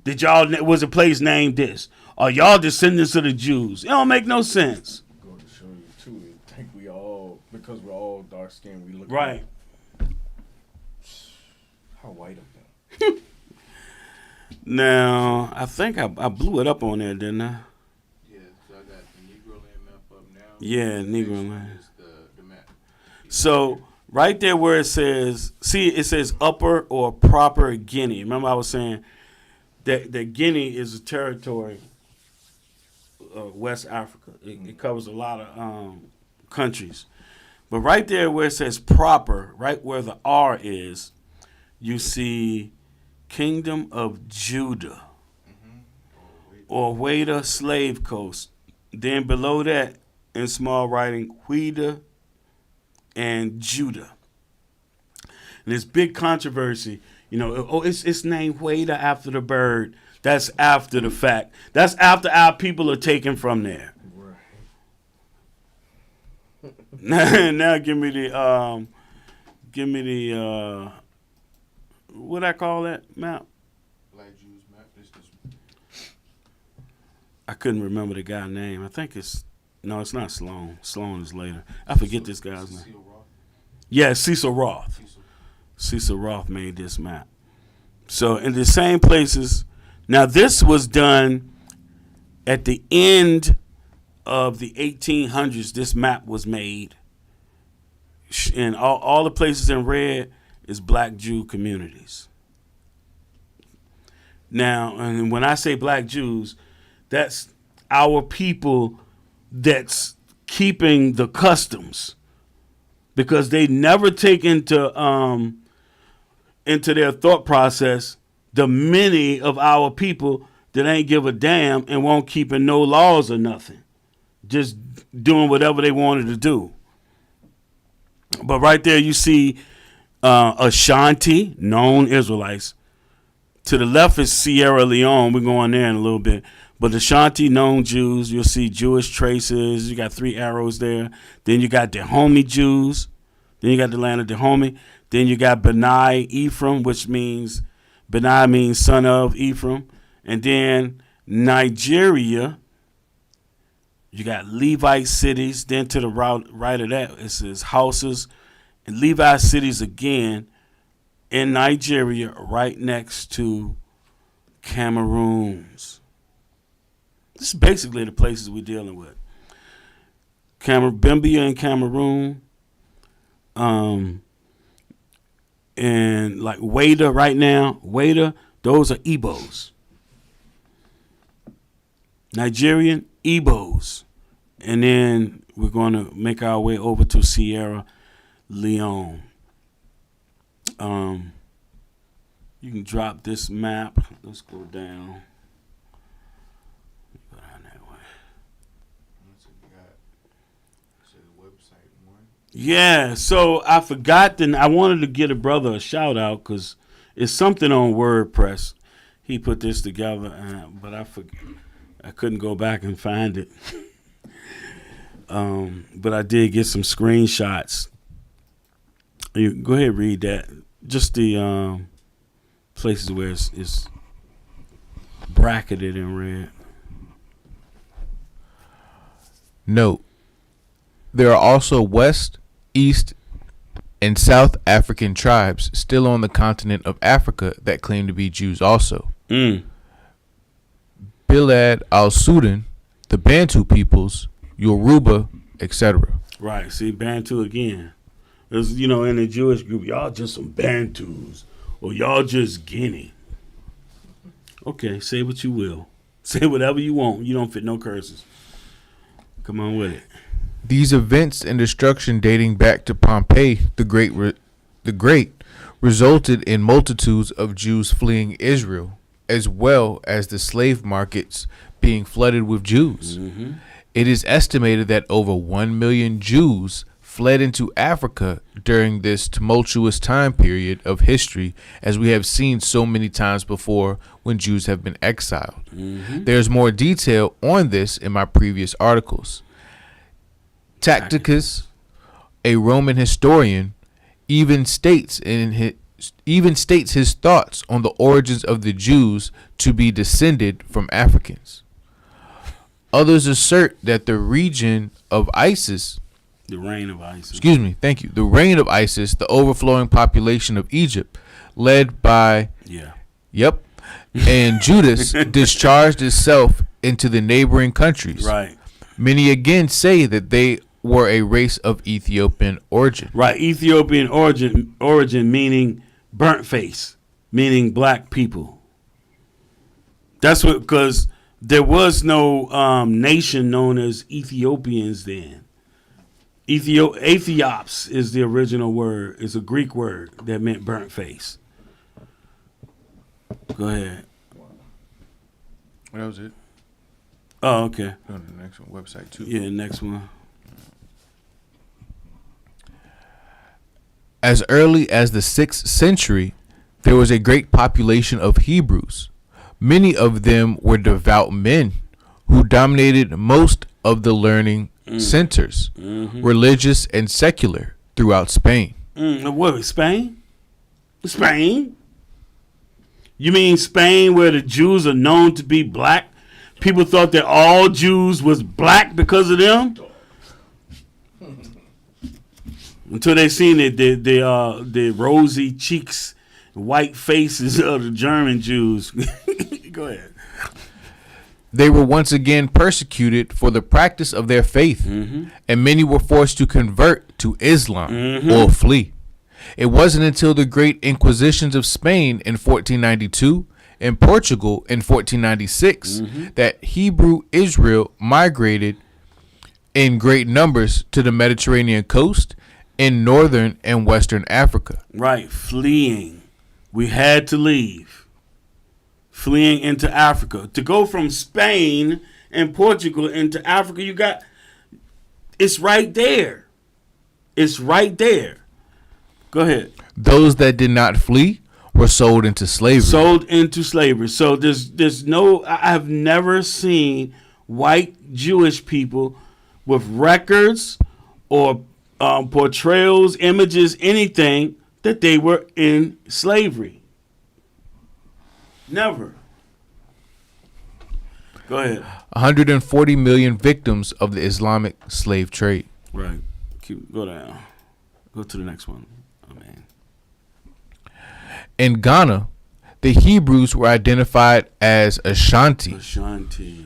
Was a place named this? Are y'all descendants of the Jews?" It don't make no sense. Go to show you too. I think we all, because we're all dark skinned, we look Right. How white of them. Now, I think I blew it up on there, didn't I? Yeah, so I got the Negro Land map up now. Yeah, Negro Land. Is the map. So right there where it says, it says Upper or Proper Guinea. Remember I was saying that Guinea is a territory of West Africa. It covers a lot of countries. But right there where it says Proper, right where the R is, you see Kingdom of Judah or Whydah Slave Coast. Then below that, in small writing, Whydah and Judah. And there's big controversy. You know, it's named Whydah after the bird. That's after the fact. That's after our people are taken from there. Right. Now give me the what I call that map? Black Jews map. This I couldn't remember the guy's name. I think it's not Sloan. Sloan is later. I forget this guy's name. Cecil Roth. Yeah, Cecil Roth. Cecil Roth made this map. So in the same places. Now this was done at the end of the 1800s. This map was made, and all the places in red is black Jew communities. Now, and when I say black Jews, that's our people that's keeping the customs, because they never take into their thought process the many of our people that ain't give a damn and won't keep in no laws or nothing, just doing whatever they wanted to do. But right there you see Ashanti, known Israelites. To the left is Sierra Leone. We're going there in a little bit. But Ashanti, known Jews. You'll see Jewish traces. You got 3 arrows there. Then you got Dahomey Jews. Then you got the land of Dahomey. Then you got Benai Ephraim, which means, Benai means son of Ephraim. And then Nigeria, you got Levite cities. Then to the right of that, it says houses. And Levi cities again in Nigeria, right next to Cameroons. This is basically the places we're dealing with. Bimbia in Cameroon. And like Whydah right now, those are Igbos. Nigerian Igbos. And then we're going to make our way over to Sierra Leone. You can drop this map. Let's go down. Go down that way. Yeah, so I forgot. Then I wanted to get a brother a shout out because it's something on WordPress. He put this together, but I couldn't go back and find it. But I did get some screenshots. You go ahead and read that. Just the places where it's bracketed in red. Note, there are also West, East, and South African tribes still on the continent of Africa that claim to be Jews also. Bilad al-Sudan, the Bantu peoples, Yoruba, etc. Right. See, Bantu again. There's, in the Jewish group, y'all just some Bantus. Or y'all just Guinea. Okay, say what you will. Say whatever you want. You don't fit no curses. Come on with it. These events and destruction dating back to Pompey the Great resulted in multitudes of Jews fleeing Israel, as well as the slave markets being flooded with Jews. Mm-hmm. It is estimated that over 1 million Jews fled into Africa during this tumultuous time period of history, as we have seen so many times before when Jews have been exiled. Mm-hmm. There's more detail on this in my previous articles. Tacitus, a Roman historian, even states his thoughts on the origins of the Jews to be descended from Africans. Others assert that the region of Isis, The reign of Isis. the reign of Isis, the overflowing population of Egypt, led by, and Judas, discharged itself into the neighboring countries. Right. Many again say that they were a race of Ethiopian origin. Right. Ethiopian origin meaning burnt face, meaning black people. That's what, because there was no nation known as Ethiopians then. Ethiops is the original word. It's a Greek word that meant burnt face. Go ahead. That was it. Oh, okay. Go to the next one, website 2. Yeah, next one. As early as the 6th century, there was a great population of Hebrews. Many of them were devout men who dominated most of the learning centers, religious and secular, throughout Spain. What, Spain? Spain? You mean Spain where the Jews are known to be black? People thought that all Jews was black because of them? Until they seen the rosy cheeks, white faces of the German Jews. Go ahead. They were once again persecuted for the practice of their faith, and many were forced to convert to Islam or flee. It wasn't until the great Inquisitions of Spain in 1492 and Portugal in 1496 that Hebrew Israel migrated in great numbers to the Mediterranean coast in northern and western Africa. Right, fleeing. We had to leave. Fleeing into Africa. To go from Spain and Portugal into Africa, it's right there. It's right there. Go ahead. Those that did not flee were sold into slavery. So there's no, I have never seen white Jewish people with records or portrayals, images, anything that they were in slavery. Never. Go ahead. 140 million victims of the Islamic slave trade. Right. Go down. Go to the next one. Oh, man. In Ghana, the Hebrews were identified as Ashanti. Ashanti.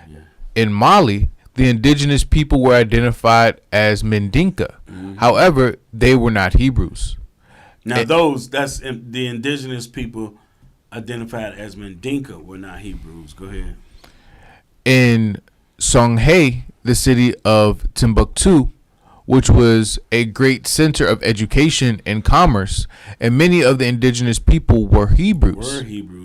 Yeah. In Mali, the indigenous people were identified as Mendinka. However, they were not Hebrews. Now, that's the indigenous people identified as Mendinka were not Hebrews. Go ahead. In Songhay, the city of Timbuktu, which was a great center of education and commerce, and many of the indigenous people were Hebrews.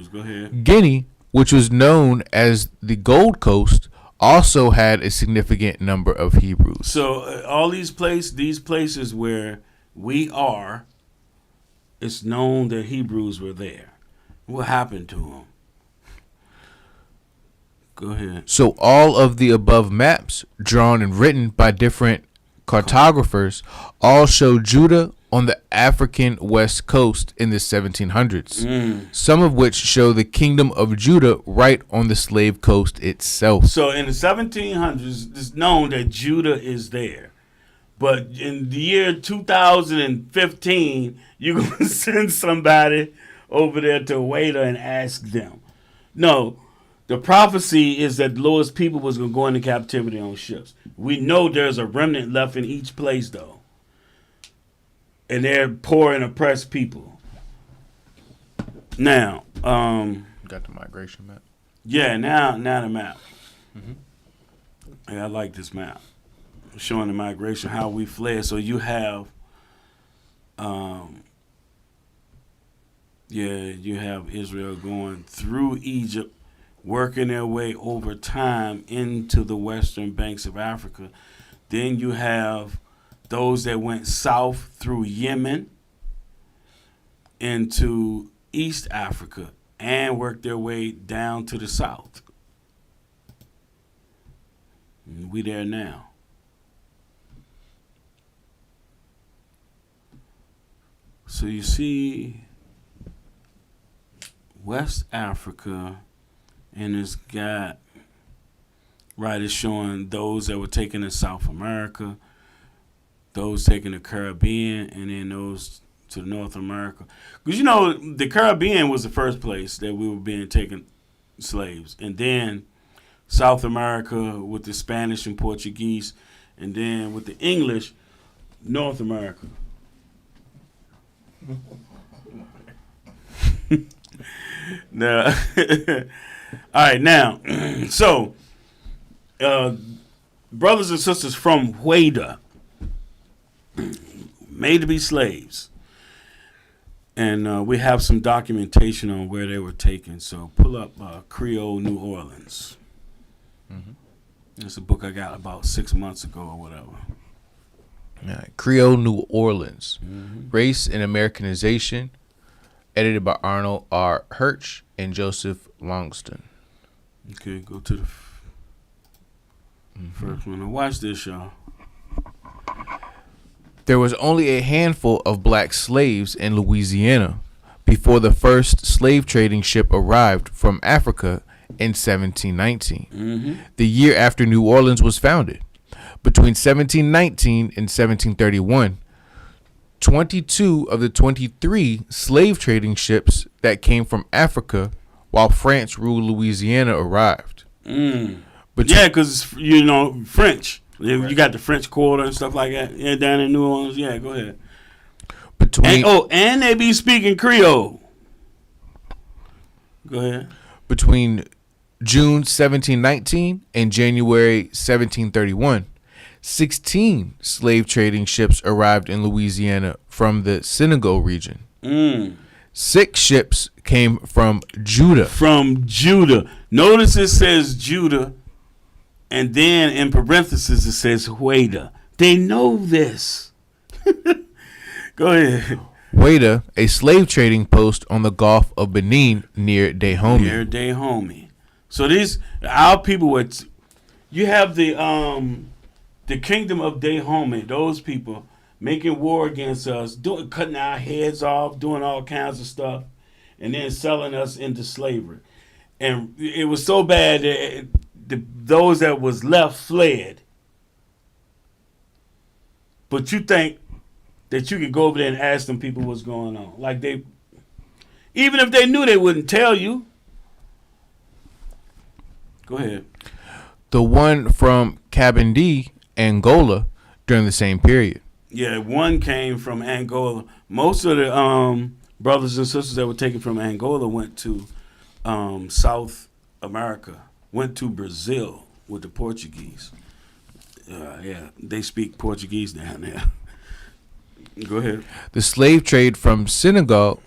Go ahead. Guinea, which was known as the Gold Coast, also had a significant number of Hebrews. So all these places where we are, it's known that Hebrews were there. What happened to them? Go ahead. So all of the above maps, drawn and written by different cartographers, all show Judah on the African west coast in the 1700s, some of which show the kingdom of Judah right on the slave coast itself. So in the 1700s, it's known that Judah is there. But in the year 2015, you're going to send somebody over there to Whydah and ask them. No, the prophecy is that the Lord's people was going to go into captivity on ships. We know there's a remnant left in each place, though. And they're poor and oppressed people. Now, Got the migration map. yeah, now the map. Yeah, I like this map. Showing the migration, how we fled. So you have, you have Israel going through Egypt, working their way over time into the western banks of Africa. Then you have those that went south through Yemen into East Africa and worked their way down to the south. And we there now. So you see West Africa, and it's got, right, it's showing those that were taken to South America, those taken to Caribbean, and then those to North America. Because, you know, the Caribbean was the first place that we were being taken slaves. And then South America with the Spanish and Portuguese, and then with the English, North America. Now, all right, now, so, brothers and sisters from Whydah, made to be slaves. And we have some documentation on where they were taken. So pull up Creole New Orleans. It's a book I got about 6 months ago or whatever. All right. Creole New Orleans, Race and Americanization, edited by Arnold R. Hirsch and Joseph Longston. Okay, go to the first one. Now watch this, y'all. There was only a handful of black slaves in Louisiana before the first slave trading ship arrived from Africa in 1719, the year after New Orleans was founded. Between 1719 and 1731, 22 of the 23 slave trading ships that came from Africa while France ruled Louisiana arrived. But Yeah, because, you know, French. You got the French Quarter and stuff like that. Yeah, down in New Orleans. Yeah, go ahead. between And they be speaking Creole. Go ahead. between June 1719 and January 1731, 16 slave trading ships arrived in Louisiana from the Senegal region. 6 ships came from Judah. From Judah. Notice it says Judah, and then in parentheses it says Whydah. They know this. Go ahead. Whydah, a slave trading post on the Gulf of Benin near Dahomey. Near Dahomey. So these our people were. You have the kingdom of Dahomey. Those people making war against us, cutting our heads off, doing all kinds of stuff, and then selling us into slavery. And it was so bad that those that was left fled. But you think that you could go over there and ask them people what's going on? Like even if they knew, they wouldn't tell you. Go ahead. The one from Cabindy, Angola, during the same period. Yeah, one came from Angola. Most of the brothers and sisters that were taken from Angola went to South America, went to Brazil with the Portuguese. Yeah, they speak Portuguese down there. Go ahead. The slave trade from Senegal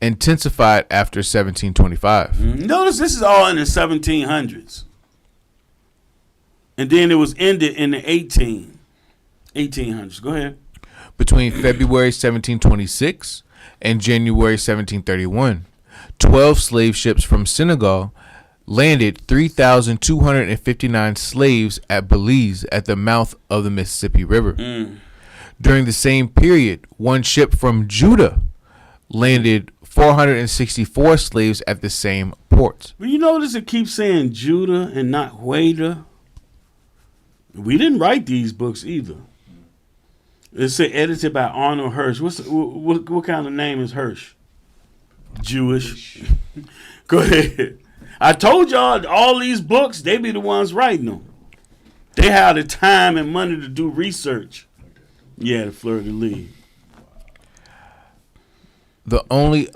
intensified after 1725. Notice this is all in the 1700s. And then it was ended in the 1800s. Go ahead. Between February 1726 and January 1731, 12 slave ships from Senegal landed 3,259 slaves at Belize at the mouth of the Mississippi River. During the same period, one ship from Judah landed 464 slaves at the same port. But you notice it keeps saying Judah and not Whydah. We didn't write these books either. It's edited by Arnold Hirsch. What kind of name is Hirsch? Jewish. Go ahead. I told y'all all these books, they be the ones writing them. They have the time and money to do research. Yeah, the Fleur de Lis. The only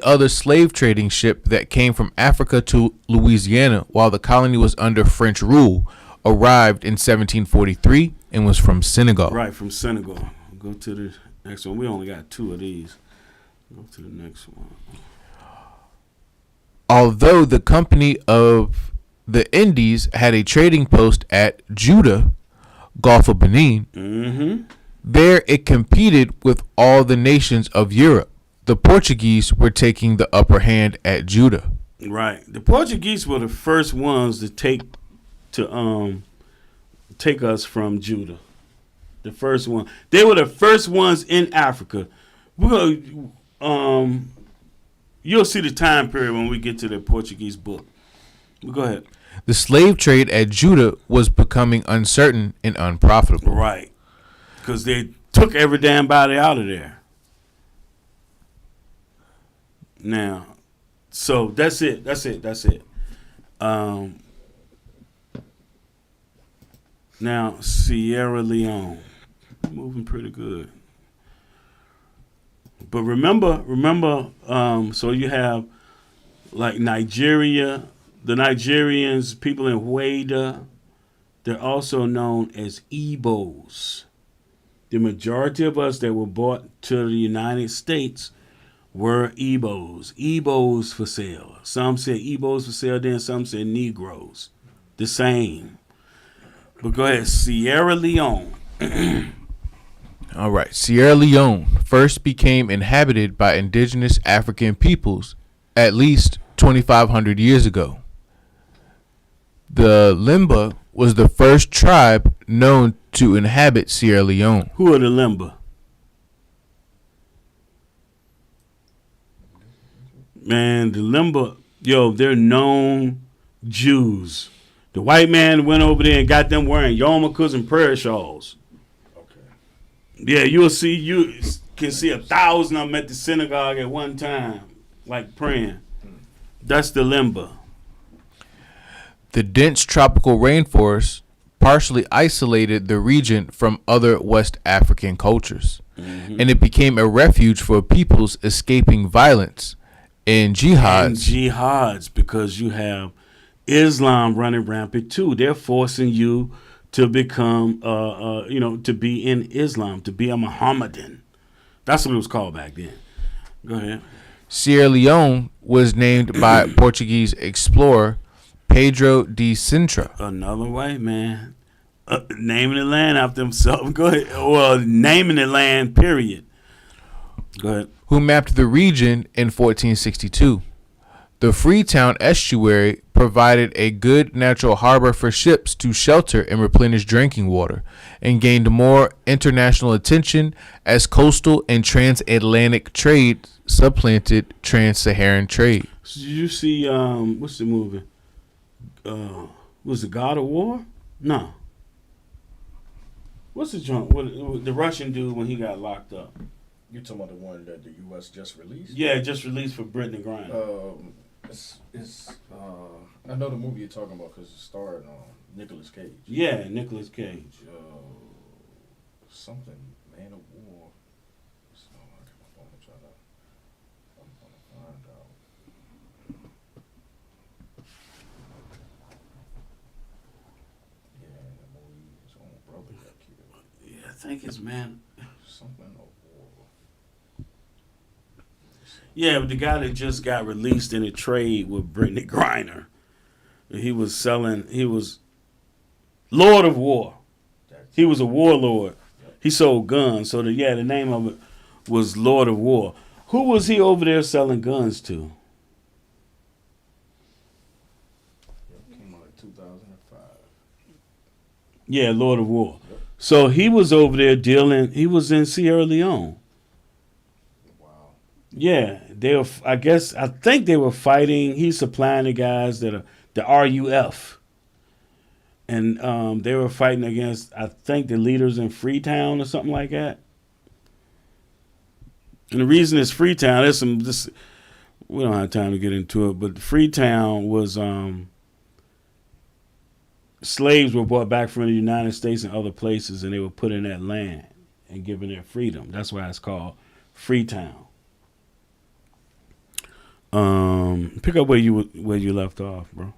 other slave trading ship that came from Africa to Louisiana while the colony was under French rule arrived in 1743 and was from Senegal. Right, from Senegal. Go to the next one. We only got 2 of these. Go to the next one. Although the Company of the Indies had a trading post at Judah, Gulf of Benin, there it competed with all the nations of Europe. The Portuguese were taking the upper hand at Judah. Right. The Portuguese were the first ones to take us from Judah. The first one. They were the first ones in Africa. We're gonna, you'll see the time period when we get to the Portuguese book. Go ahead. The slave trade at Judah was becoming uncertain and unprofitable. Right. Because they took every damn body out of there. Now, so that's it. Now, Sierra Leone. Moving pretty good. But remember, so you have like Nigeria, the Nigerians, people in Whydah, they're also known as Igbos. The majority of us that were brought to the United States were Igbos. Igbos for sale. Some said Igbos for sale, then some said Negroes. The same. But go ahead, Sierra Leone. All right. Sierra Leone first became inhabited by indigenous African peoples at least 2,500 years ago. The Limba was the first tribe known to inhabit Sierra Leone. Who are the Limba? Man, the Limba, they're known Jews. The white man went over there and got them wearing yarmulkes and prayer shawls. Yeah, you can see 1,000 of them at the synagogue at one time, like praying. That's the Limba. The dense tropical rainforest partially isolated the region from other West African cultures, and it became a refuge for peoples escaping violence and jihads. Because you have Islam running rampant too. They're forcing you to become, to be in Islam, to be a Mohammedan. That's what it was called back then. Go ahead. Sierra Leone was named by Portuguese explorer Pedro de Sintra. Another way, man. Naming the land after himself. Go ahead. Well, naming the land, period. Go ahead. Who mapped the region in 1462. The Freetown estuary provided a good natural harbor for ships to shelter and replenish drinking water, and gained more international attention as coastal and transatlantic trade supplanted trans-Saharan trade. So did you see, what's the movie? Was it God of War? No. What's the joint? The Russian dude when he got locked up. You talking about the one that the U.S. just released? Yeah, just released for Brittany Griner. I know the movie you're talking about because it starred Nicolas Cage. Yeah, Nicolas Cage. Something Man of War. So I got my phone to try to. I'm gonna find out. Yeah, the movie. think it's man. Something. Yeah, but the guy that just got released in a trade with Brittany Griner. He was Lord of War. He was a warlord. He sold guns. So the name of it was Lord of War. Who was he over there selling guns to? Came out in 2005. Yeah, Lord of War. So he was over there dealing. He was in Sierra Leone. Wow. Yeah, I think they were fighting. He's supplying the guys that are the RUF, and they were fighting against, I think, the leaders in Freetown or something like that. And the reason it's Freetown, we don't have time to get into it, but Freetown was slaves were brought back from the United States and other places, and they were put in that land and given their freedom. That's why it's called Freetown. Pick up where you left off, bro.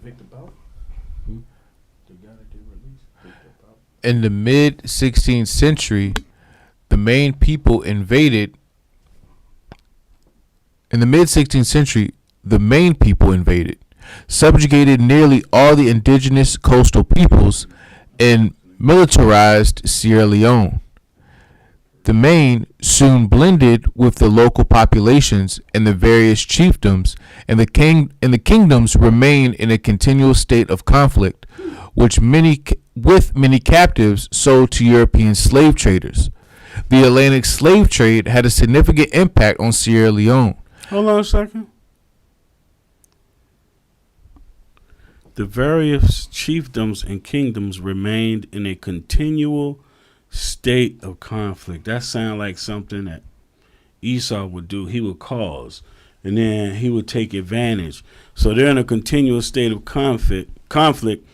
Victor Bout? The guy that did release Victor Bout. In the mid 16th century, the main people invaded. In the mid 16th century, the main people invaded, subjugated nearly all the indigenous coastal peoples, and militarized Sierra Leone. The Maine soon blended with the local populations and the various chiefdoms, and the kingdoms remained in a continual state of conflict, with many captives sold to European slave traders. The Atlantic slave trade had a significant impact on Sierra Leone. Hold on a second. The various chiefdoms and kingdoms remained in a continual state of conflict. That sounds like something that Esau would do. He would cause, and then he would take advantage. So they're in a continuous state of conflict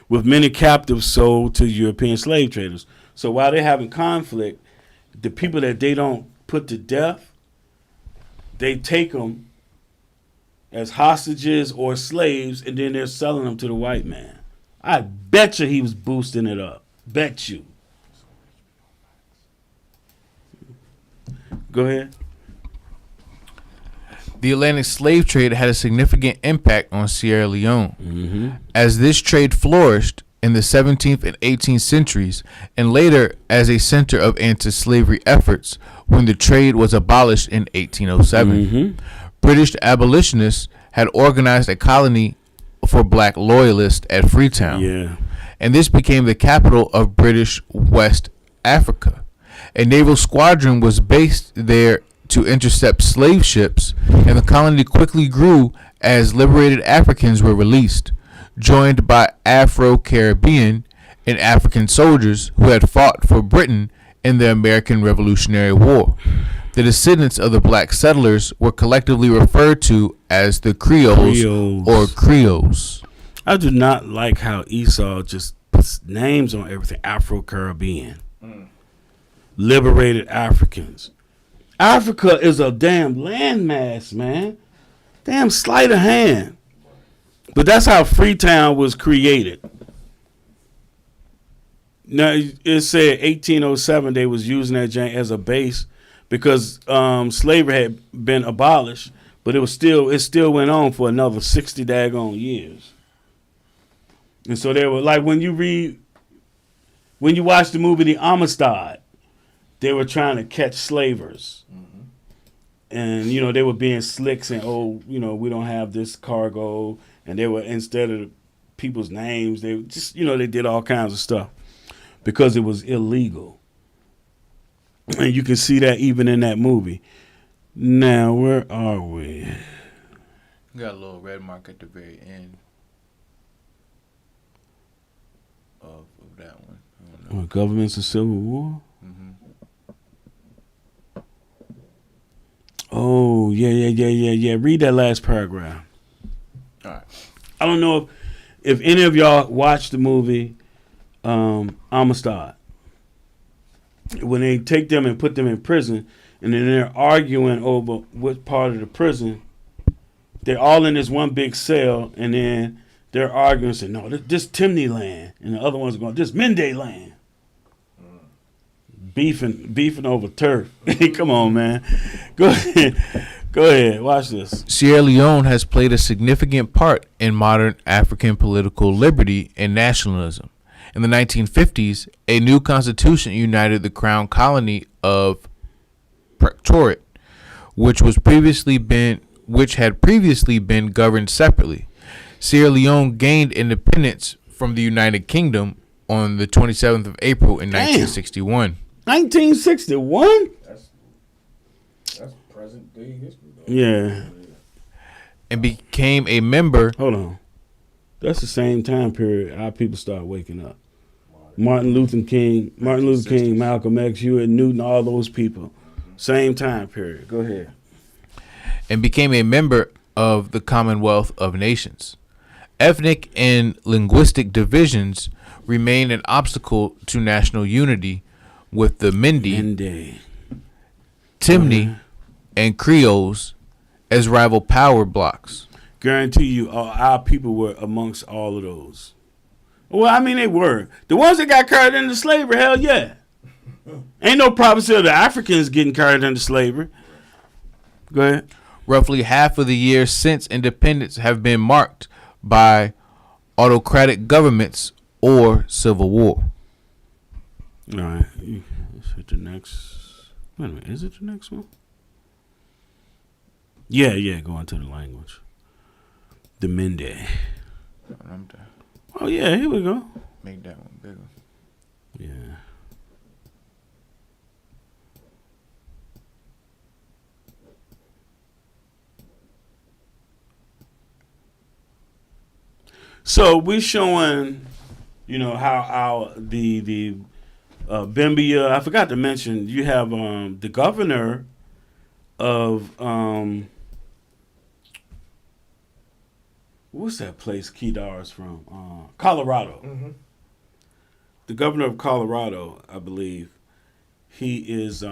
with many captives sold to European slave traders. So while they're having conflict, the people that they don't put to death, they take them as hostages or slaves, and then they're selling them to the white man. I bet you he was boosting it up. Bet you. Go ahead. The Atlantic slave trade had a significant impact on Sierra Leone. Mm-hmm. As this trade flourished in the 17th and 18th centuries, and later as a center of anti-slavery efforts when the trade was abolished in 1807. Mm-hmm. British abolitionists had organized a colony for black loyalists at Freetown. Yeah. And this became the capital of British West Africa. A naval squadron was based there to intercept slave ships, and the colony quickly grew as liberated Africans were released, joined by Afro-Caribbean and African soldiers who had fought for Britain in the American Revolutionary War. The descendants of the black settlers were collectively referred to as the Creoles. Or Creoles. I do not like how Esau just puts names on everything. Afro-Caribbean. Liberated Africans. Africa is a damn landmass, man. Damn sleight of hand. But that's how Freetown was created. Now, it said 1807 they was using that jank as a base because slavery had been abolished, but it still went on for another 60 daggone years. And so they were like, when you watch the movie The Amistad, they were trying to catch slavers. Mm-hmm. And, they were being slick saying, we don't have this cargo. And they were, instead of people's names, they just, they did all kinds of stuff because it was illegal. And you can see that even in that movie. Now, where are we? We got a little red mark at the very end of that one. I don't know. Governments of Civil War? Mm-hmm. Oh, yeah. Read that last paragraph. All right. I don't know if any of y'all watched the movie Amistad. When they take them and put them in prison, and then they're arguing over what part of the prison, they're all in this one big cell, and then they're arguing, saying, no, this Timney land. And the other one's going, this Mende land. Beefing over turf. Come on, man. Go ahead. Watch this. Sierra Leone has played a significant part in modern African political liberty and nationalism. In the 1950s, a new constitution united the crown colony of Pretoria, which had previously been governed separately. Sierra Leone gained independence from the United Kingdom on the 27th of April in 1961. 1961? That's present day history, though. Yeah. And became a member. Hold on. That's the same time period our people started waking up. Martin Luther King, Malcolm X, Hewitt Newton, all those people. Same time period. Go ahead. And became a member of the Commonwealth of Nations. Ethnic and linguistic divisions remain an obstacle to national unity, with the Mende, Timney, and Creoles as rival power blocks. Guarantee you, our people were amongst all of those. Well, I mean, they were. The ones that got carried into slavery, hell yeah. Ain't no prophecy of the Africans getting carried into slavery. Go ahead. Roughly half of the years since independence have been marked by autocratic governments or civil war. All right. Let's hit the next. Wait a minute. Is it the next one? Yeah. Go on to the language. The Mende. Oh, yeah. Here we go. Make that one bigger. Yeah. So we're showing, how the Bimbia. I forgot to mention you have the governor of what's that place Kedar's from? Colorado. Mm-hmm. The governor of Colorado, I believe, he is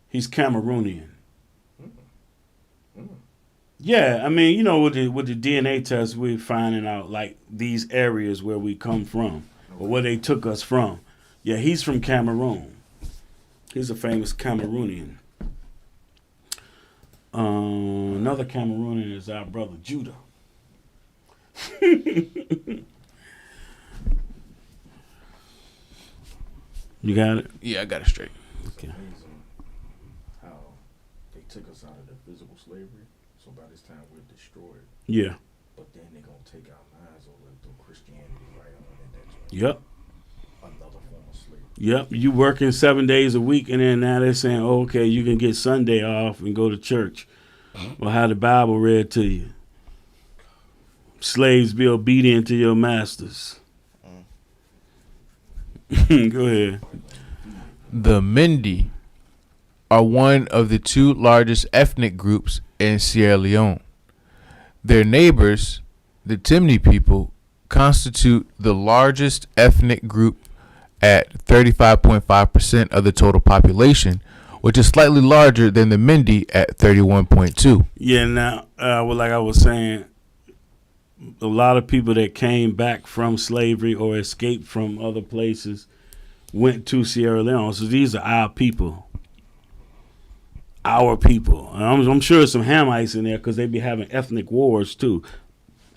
he's Cameroonian. Yeah, I mean, with the DNA test, we're finding out like these areas where we come from or where they took us from. Yeah, he's from Cameroon. He's a famous Cameroonian. Another Cameroonian is our brother Judah. You got it? Yeah, I got it straight. Okay. Amazing how they took us out of the physical slavery. So by this time we're destroyed. Yeah. But then they're gonna take our minds over through Christianity right on in that joint. Yep. Another form of slavery. Yep. You working 7 days a week, and then now they're saying, okay, you can get Sunday off and go to church. Or have the Bible read to you. Slaves, be obedient to your masters. Go ahead. The Mende are one of the two largest ethnic groups in Sierra Leone. Their neighbors, the Timney people, constitute the largest ethnic group at 35.5% of the total population, which is slightly larger than the Mende at 31.2%. Yeah, now, like I was saying, a lot of people that came back from slavery or escaped from other places went to Sierra Leone. So these are our people. Our people. I'm sure there's some Hamites in there because they be having ethnic wars too.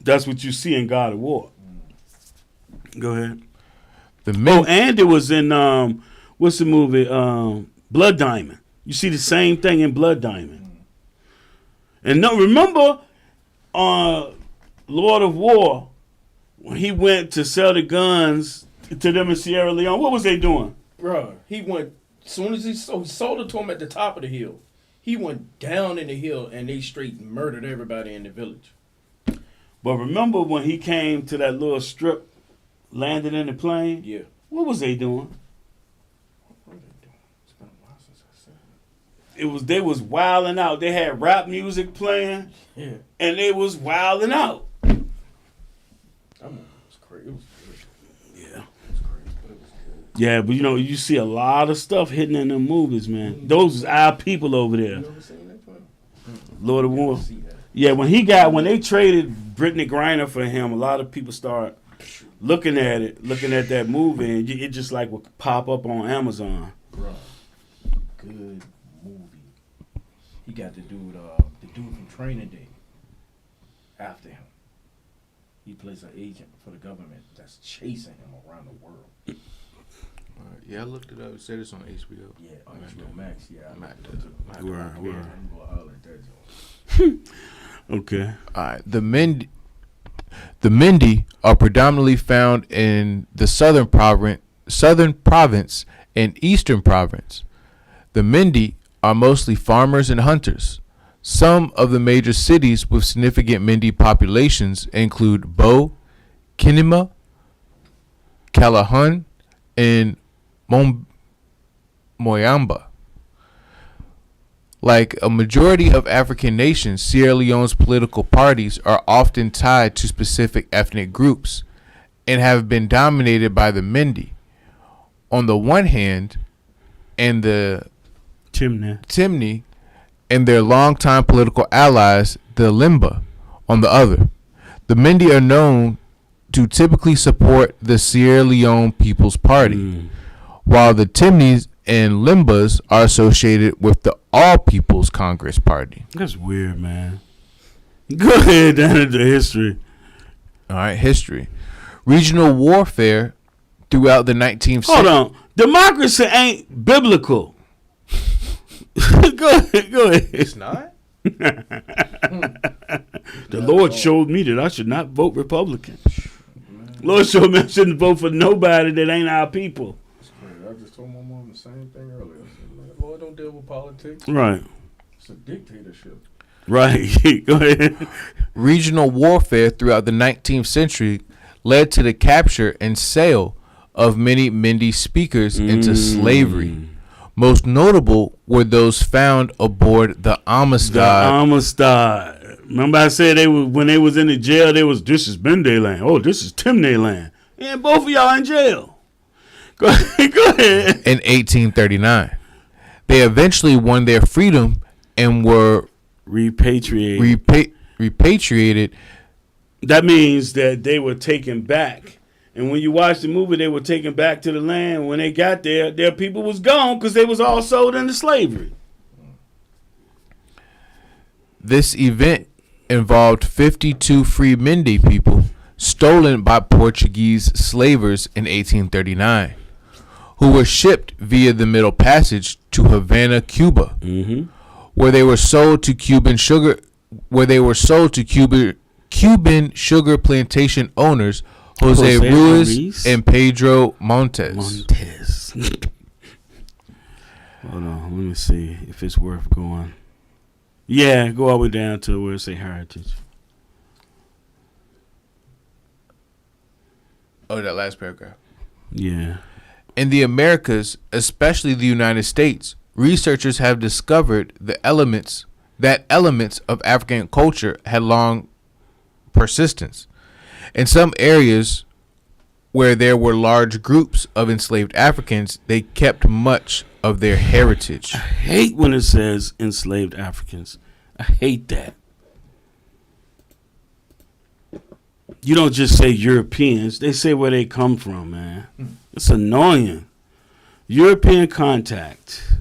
That's what you see in God of War. Go ahead. And it was in what's the movie? Blood Diamond. You see the same thing in Blood Diamond. And no, remember Lord of War, when he went to sell the guns to them in Sierra Leone, what was they doing? Bruh, he went, as soon as he sold it to him at the top of the hill. He went down in the hill and they straight murdered everybody in the village. But remember when he came to that little strip, landed in the plane? Yeah. What was they doing? What were they doing? It's been a while since I said it. They was wilding out. They had rap music playing. Yeah. And they was wilding out. That movie was crazy. It was good. Yeah. It was crazy, but it was good. Yeah, but you see a lot of stuff hitting in them movies, man. Those is our people over there. You ever seen that film? Lord of War. See that. Yeah, when they traded Brittany Griner for him, a lot of people start looking at that movie, and it just like would pop up on Amazon. Bro, good movie. He got the dude from Training Day after him. He plays an agent for the government that's chasing him around the world. Yeah, I looked it up. It said it's on HBO. Yeah, on HBO Max. Yeah, I Max. looked it up. Word. I'm gonna holler at that joint. Okay. All right. The Mindi are predominantly found in the southern province and eastern province. The Mindi are mostly farmers and hunters. Some of the major cities with significant Mindi populations include Bo, Kinema, Calahun, and Moyamba. Like a majority of African nations, Sierra Leone's political parties are often tied to specific ethnic groups and have been dominated by the Mindi on the one hand and the Timni and their longtime political allies, the Limba, on the other. The Mindi are known to typically support the Sierra Leone People's Party, while the Timnis and Limbas are associated with the All People's Congress Party. That's weird, man. Go ahead down into history. All right, history. Regional warfare throughout the 19th century. Hold on. Democracy ain't biblical. Go ahead. It's not? The Lord showed me that I should not vote Republican. Lord showed me I shouldn't vote for nobody that ain't our people. I just told my mom the same thing earlier. I said, man, Lord, don't deal with politics. Right. It's a dictatorship. Right. Go ahead. Regional warfare throughout the 19th century led to the capture and sale of many Mindi speakers into slavery. Most notable were those found aboard the Amistad. Remember I said when they was in the jail, this is Bende land. Oh, this is Timne land. And both of y'all in jail. Go ahead. In 1839. They eventually won their freedom and were repatriated. That means that they were taken back. And when you watch the movie, they were taken back to the land. When they got there, their people was gone because they was all sold into slavery. This event involved 52 free Mindi people stolen by Portuguese slavers in 1839, who were shipped via the Middle Passage to Havana, Cuba, where they were sold to Cuban sugar plantation owners Jose Ruiz and Pedro Montes. Hold on, let me see if it's worth going. Yeah, go all the way down to where it say heritage. Oh, that last paragraph. Yeah. In the Americas, especially the United States, researchers have discovered that elements of African culture had long persistence. In some areas where there were large groups of enslaved Africans, they kept much of their heritage. I hate when it says enslaved Africans. I hate that. You don't just say Europeans. They say where they come from, man. It's annoying. European contact.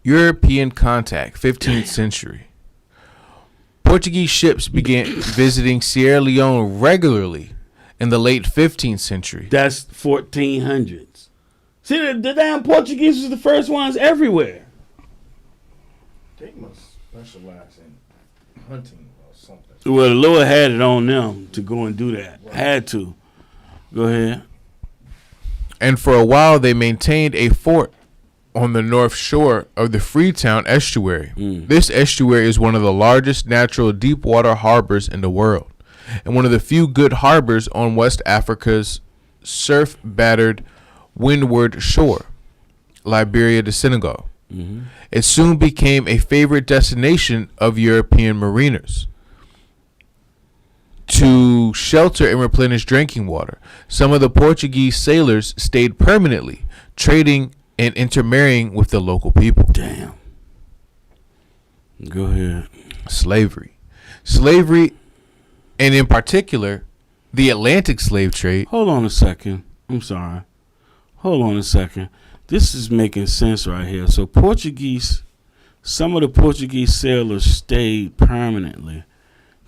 European contact, 15th century. Portuguese ships began visiting Sierra Leone regularly in the late 15th century. That's 1400s. See, the damn Portuguese was the first ones everywhere. They must specialize in hunting or something. Well, the Lord had it on them to go and do that. Right. Had to. Go ahead. And for a while, they maintained a fort on the north shore of the Freetown estuary. This estuary is one of the largest natural deep water harbors in the world, and one of the few good harbors on West Africa's surf-battered windward shore, Liberia to Senegal. It soon became a favorite destination of European mariners to shelter and replenish drinking water. Some of the Portuguese sailors stayed permanently, trading and intermarrying with the local people. Damn. Go ahead. Slavery. Slavery, and in particular, the Atlantic slave trade. Hold on a second. I'm sorry. Hold on a second. This is making sense right here. So some of the Portuguese sailors stayed permanently,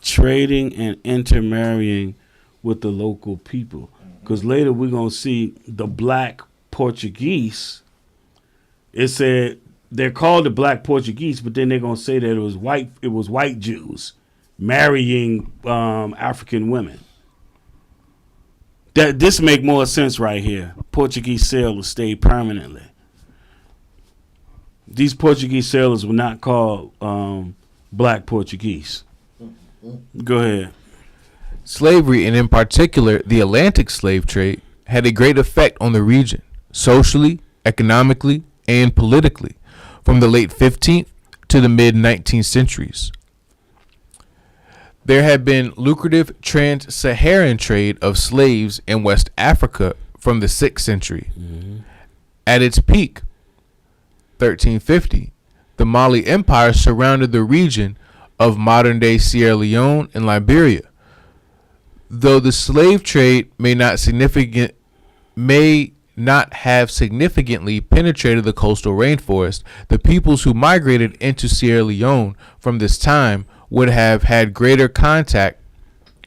trading and intermarrying with the local people. Because later we're going to see the black Portuguese. It said they're called the black Portuguese, but then they're going to say that it was white Jews marrying African women. This make more sense right here. Portuguese sailors stayed permanently. These Portuguese sailors were not called black Portuguese. Go ahead. Slavery, and in particular the Atlantic slave trade, had a great effect on the region, socially, economically, and politically, from the late 15th to the mid-19th centuries. There had been lucrative trans-Saharan trade of slaves in West Africa from the 6th century. At its peak, 1350, the Mali Empire surrounded the region of modern-day Sierra Leone and Liberia. Though the slave trade may not have significantly penetrated the coastal rainforest, the peoples who migrated into Sierra Leone from this time would have had greater contact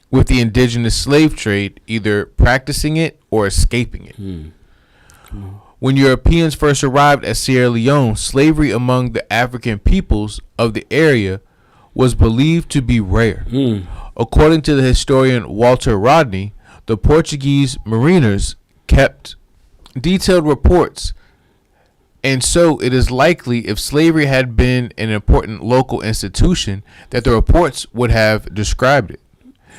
with the indigenous slave trade, either practicing it or escaping it. When Europeans first arrived at Sierra Leone, slavery among the African peoples of the area was believed to be rare. According to the historian Walter Rodney, the Portuguese mariners kept detailed reports, and so it is likely if slavery had been an important local institution that the reports would have described it.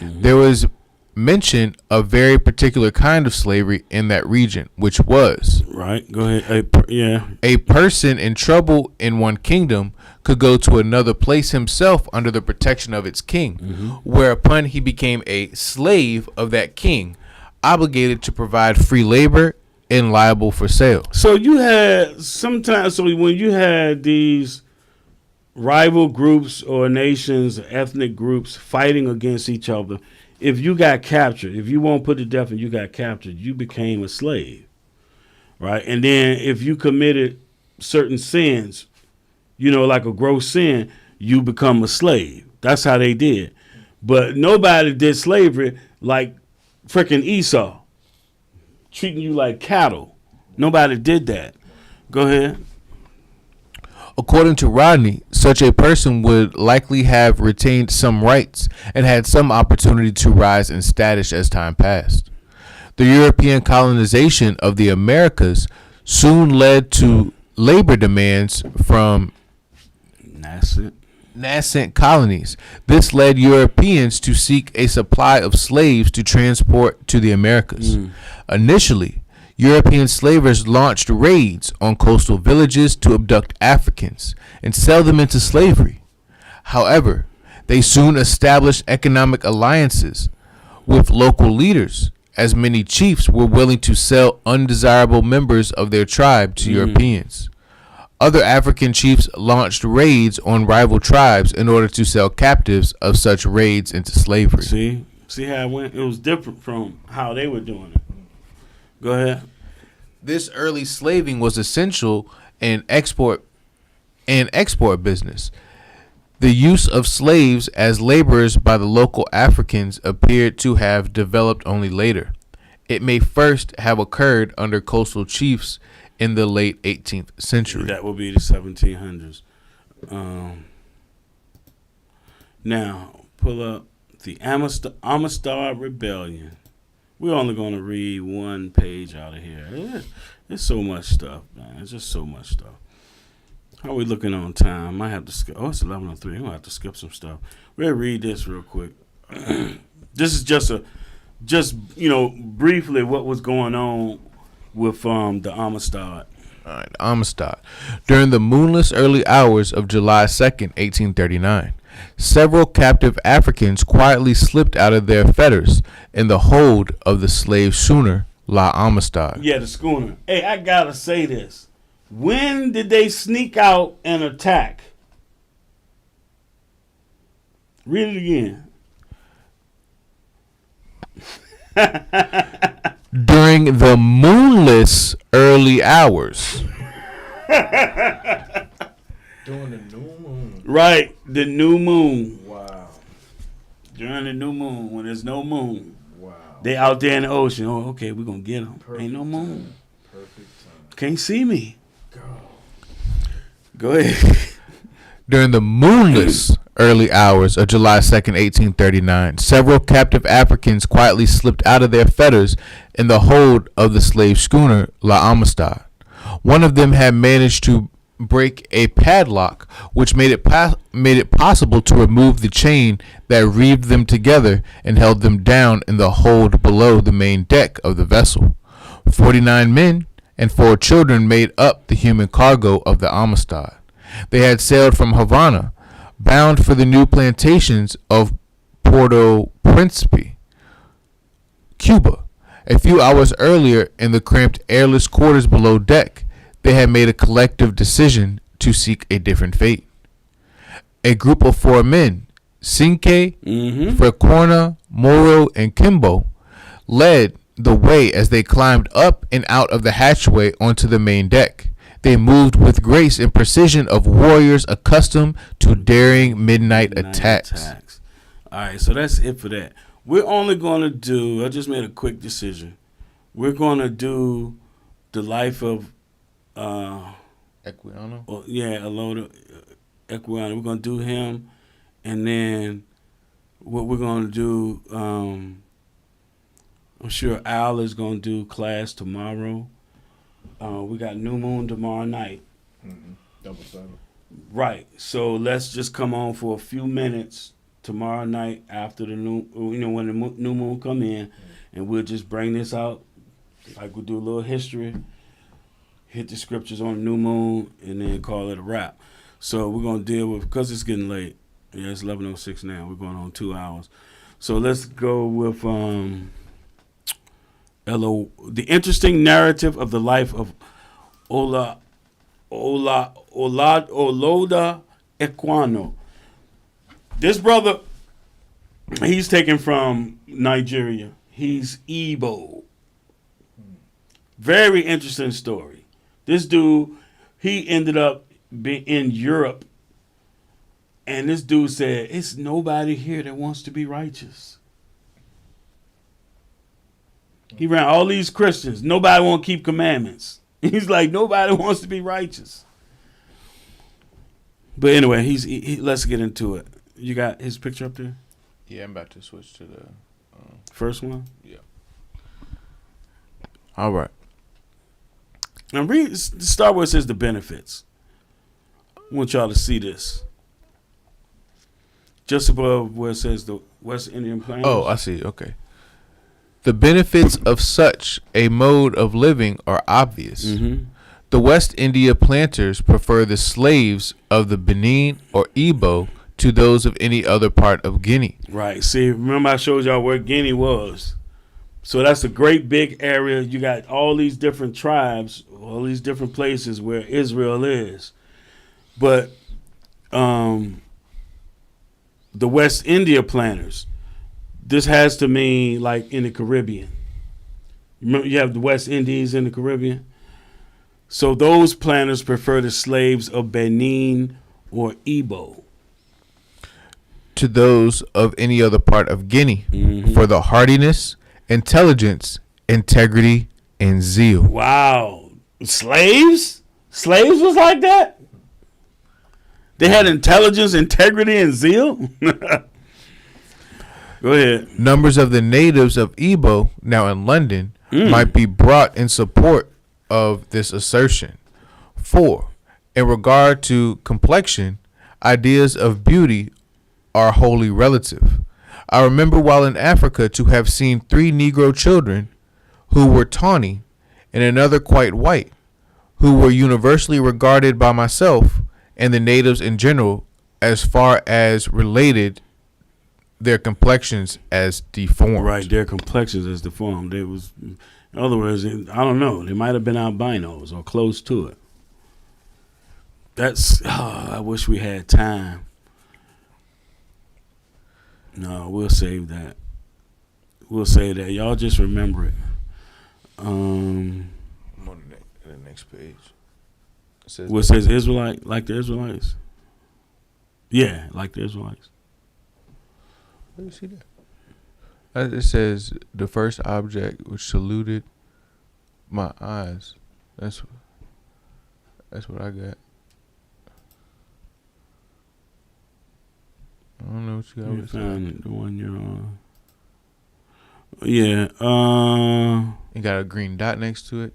There was mention of very particular kind of slavery in that region, which was Right. Go ahead. a person in trouble in one kingdom could go to another place himself under the protection of its king, whereupon he became a slave of that king, obligated to provide free labor and liable for sale. So you had sometimes. So when you had these rival groups or nations, ethnic groups fighting against each other, if you got captured, if you won't put to death and you got captured, you became a slave, right? And then if you committed certain sins, like a gross sin, you become a slave. That's how they did. But nobody did slavery like frickin' Esau, treating you like cattle. Nobody did that. Go ahead. According to Rodney, such a person would likely have retained some rights and had some opportunity to rise in status as time passed. The European colonization of the Americas soon led to labor demands from nascent colonies. This led Europeans to seek a supply of slaves to transport to the Americas. Initially, European slavers launched raids on coastal villages to abduct Africans and sell them into slavery. However, they soon established economic alliances with local leaders, as many chiefs were willing to sell undesirable members of their tribe to Europeans. Other African chiefs launched raids on rival tribes in order to sell captives of such raids into slavery. See how it went? It was different from how they were doing it. Go ahead. This early slaving was essential in export business. The use of slaves as laborers by the local Africans appeared to have developed only later. It may first have occurred under coastal chiefs in the late 18th century. That would be the 1700s. Now, pull up the Amistad Rebellion. We're only going to read one page out of here. There's so much stuff, man. It's just so much stuff. How are we looking on time? I have to skip. Oh, it's 11:03. I'm going to have to skip some stuff. We'll read this real quick. This is just briefly what was going on with the Amistad. All right, Amistad. During the moonless early hours of July 2nd, 1839, several captive Africans quietly slipped out of their fetters in the hold of the slave schooner La Amistad. Yeah, the schooner. Hey, I gotta say this. When did they sneak out and attack? Read it again. During the moonless early hours. During the new moon. Right, the new moon. Wow. During the new moon, when there's no moon, Wow. they out there in the ocean. Oh, okay, we're gonna get them. Perfect Ain't no moon. time. Perfect time. Can't see me. Go. Go ahead. During the moonless early hours of July 2nd, 1839, several captive Africans quietly slipped out of their fetters in the hold of the slave schooner La Amistad. One of them had managed to break a padlock, which made it possible to remove the chain that reeved them together and held them down in the hold below the main deck of the vessel. 49 men and 4 children made up the human cargo of the Amistad. They had sailed from Havana, bound for the new plantations of Puerto Príncipe, Cuba. A few hours earlier, in the cramped airless quarters below deck, they had made a collective decision to seek a different fate. A group of 4 men, Cinque, Frecorna, Moro, and Kimbo, led the way as they climbed up and out of the hatchway onto the main deck. They moved with grace and precision of warriors accustomed to daring midnight attacks. All right, so that's it for that. We're only going to do, I just made a quick decision. We're going to do the life of, Equiano? Aloda Equiano. We're going to do him. And then what we're going to do, I'm sure Al is going to do class tomorrow. We got new moon tomorrow night. Double Sabbath. Right. So let's just come on for a few minutes tomorrow night after the new, when the new moon come in, and we'll just bring this out, like we'll do a little history, hit the scriptures on the new moon, and then call it a wrap. So we're gonna deal with, because it's getting late. Yeah, it's 11:06 now. We're going on 2 hours. So let's go with the interesting narrative of the life of Oloda Equiano. This brother, he's taken from Nigeria. He's Igbo. Very interesting story. This dude, he ended up being in Europe, and this dude said, it's nobody here that wants to be righteous. He ran all these Christians. Nobody want to keep commandments. He's like, nobody wants to be righteous. But anyway, let's get into it. You got his picture up there? Yeah, I'm about to switch to the first one? Yeah. All right. Now start where it says the benefits. I want y'all to see this. Just above where it says the West Indian Plains. Oh, I see. Okay. The benefits of such a mode of living are obvious. Mm-hmm. The West India planters prefer the slaves of the Benin or Igbo to those of any other part of Guinea. Right. See, remember I showed y'all where Guinea was. So that's a great big area. You got all these different tribes, all these different places where Israel is. But the West India planters, this has to mean like in the Caribbean. Remember, you have the West Indies in the Caribbean. So those planters prefer the slaves of Benin or Igbo to those of any other part of Guinea for the hardiness, intelligence, integrity, and zeal. Wow. Slaves? Slaves was like that? They had intelligence, integrity, and zeal? Go ahead. Numbers of the natives of Igbo, now in London, might be brought in support of this assertion. 4. In regard to complexion, ideas of beauty are wholly relative. I remember while in Africa to have seen 3 Negro children who were tawny and another quite white, who were universally regarded by myself and the natives in general as far as related their complexions as deformed. Right, their complexions as deformed. They was, in other words, I don't know, they might have been albinos or close to it. I wish we had time. No, we'll save that. We'll say that. Y'all just remember it. I'm on the next page. It says, What says Israelite, like the Israelites? Yeah, like the Israelites. where do you see that? It says the first object which saluted my eyes. That's what I got. I don't know what you got. You With found the one you're on. Yeah. it got a green dot next to it.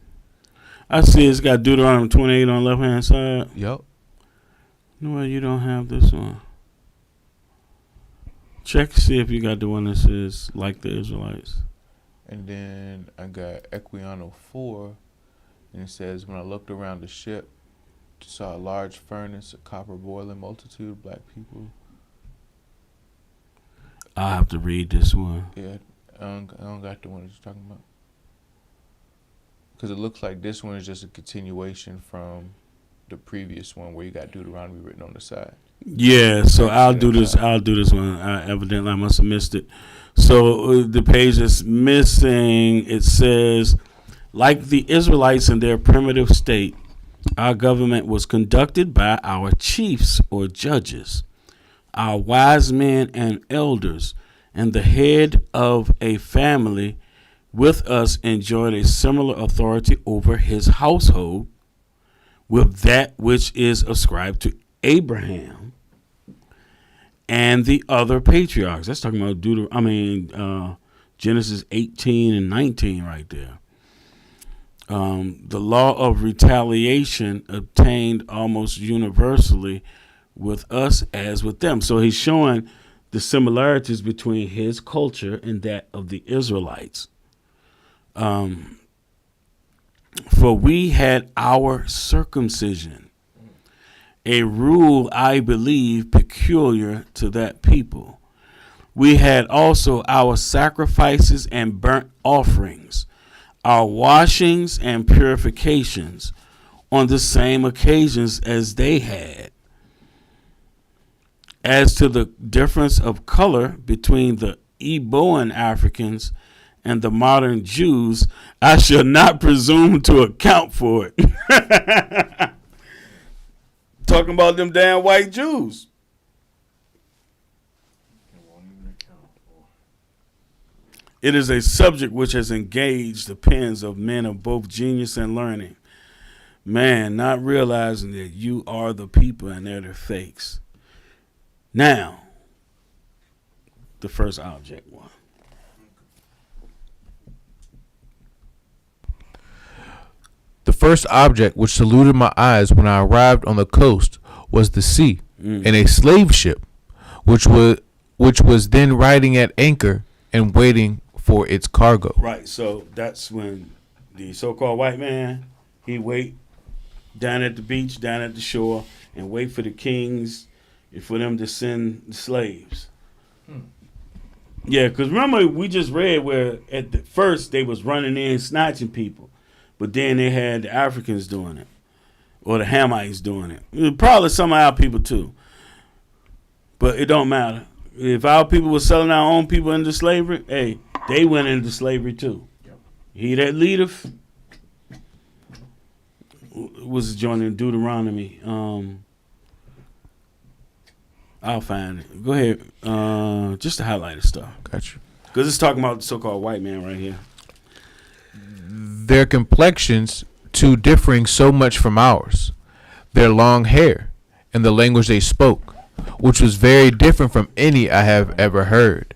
I see it's got Deuteronomy 28 on the left hand side. Yup. No, you don't have this one. Check to see if you got the one that says like the Israelites. And then I got Equiano 4, and it says, when I looked around the ship, saw a large furnace, a copper boiling, multitude of black people. I'll have to read this one. Yeah, I don't got the one that you're talking about. Because it looks like this one is just a continuation from the previous one where you got Deuteronomy written on the side. Yeah, so I'll do this. I'll do this one. Evidently, I must have missed it. So the page that's missing, it says, like the Israelites in their primitive state, our government was conducted by our chiefs or judges, our wise men and elders, and the head of a family with us enjoyed a similar authority over his household with that which is ascribed to Abraham and the other patriarchs. That's talking about Genesis 18 and 19 right there. The law of retaliation obtained almost universally with us as with them. So he's showing the similarities between his culture and that of the Israelites. For we had our circumcision, a rule, I believe, peculiar to that people. We had also our sacrifices and burnt offerings, our washings and purifications on the same occasions as they had. As to the difference of color between the Eboan Africans and the modern Jews, I shall not presume to account for it. Talking about them damn white Jews. It is a subject which has engaged the pens of men of both genius and learning. Man, not realizing that you are the people and they're the fakes. Now, the first object one. The first object which saluted my eyes when I arrived on the coast was the sea, and a slave ship, which was then riding at anchor and waiting for its cargo. Right, so that's when the so-called white man, he wait down at the beach, down at the shore, and wait for the kings and for them to send the slaves. Yeah, because remember we just read where at the first they was running in snatching people, but then they had the Africans doing it, or the Hamites doing it. Probably some of our people too, but it don't matter. If our people were selling our own people into slavery, hey, they went into slavery too. He that leadeth was joining Deuteronomy. I'll find it. Go ahead. Just to highlight the stuff. Got you. Because it's talking about the so-called white man right here. Their complexions too differing so much from ours, their long hair, and the language they spoke, which was very different from any I have ever heard.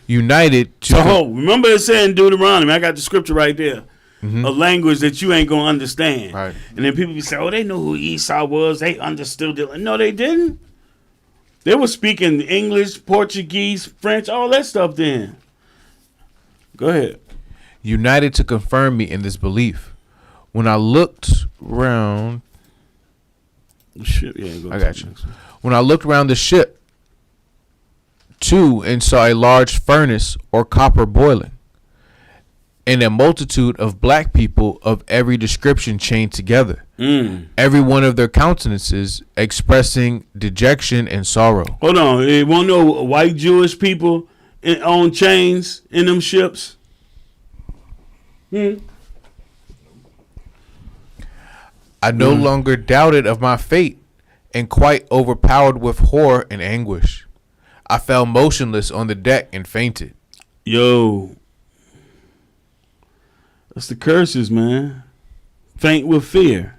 United to... So, remember it said in Deuteronomy, I got the scripture right there, a language that you ain't going to understand. Right. And then people be saying, oh, they knew who Esau was. They understood it. No, they didn't. They were speaking English, Portuguese, French, all that stuff then. Go ahead. United to confirm me in this belief. When I looked round... Shit, yeah, go I got you. When I looked around the ship, too, and saw a large furnace or copper boiling, and a multitude of black people of every description chained together, every one of their countenances expressing dejection and sorrow. Hold on. You want to know white Jewish people on chains in them ships? I no longer doubted of my fate, and quite overpowered with horror and anguish, I fell motionless on the deck and fainted. Yo. That's the curses, man. Faint with fear.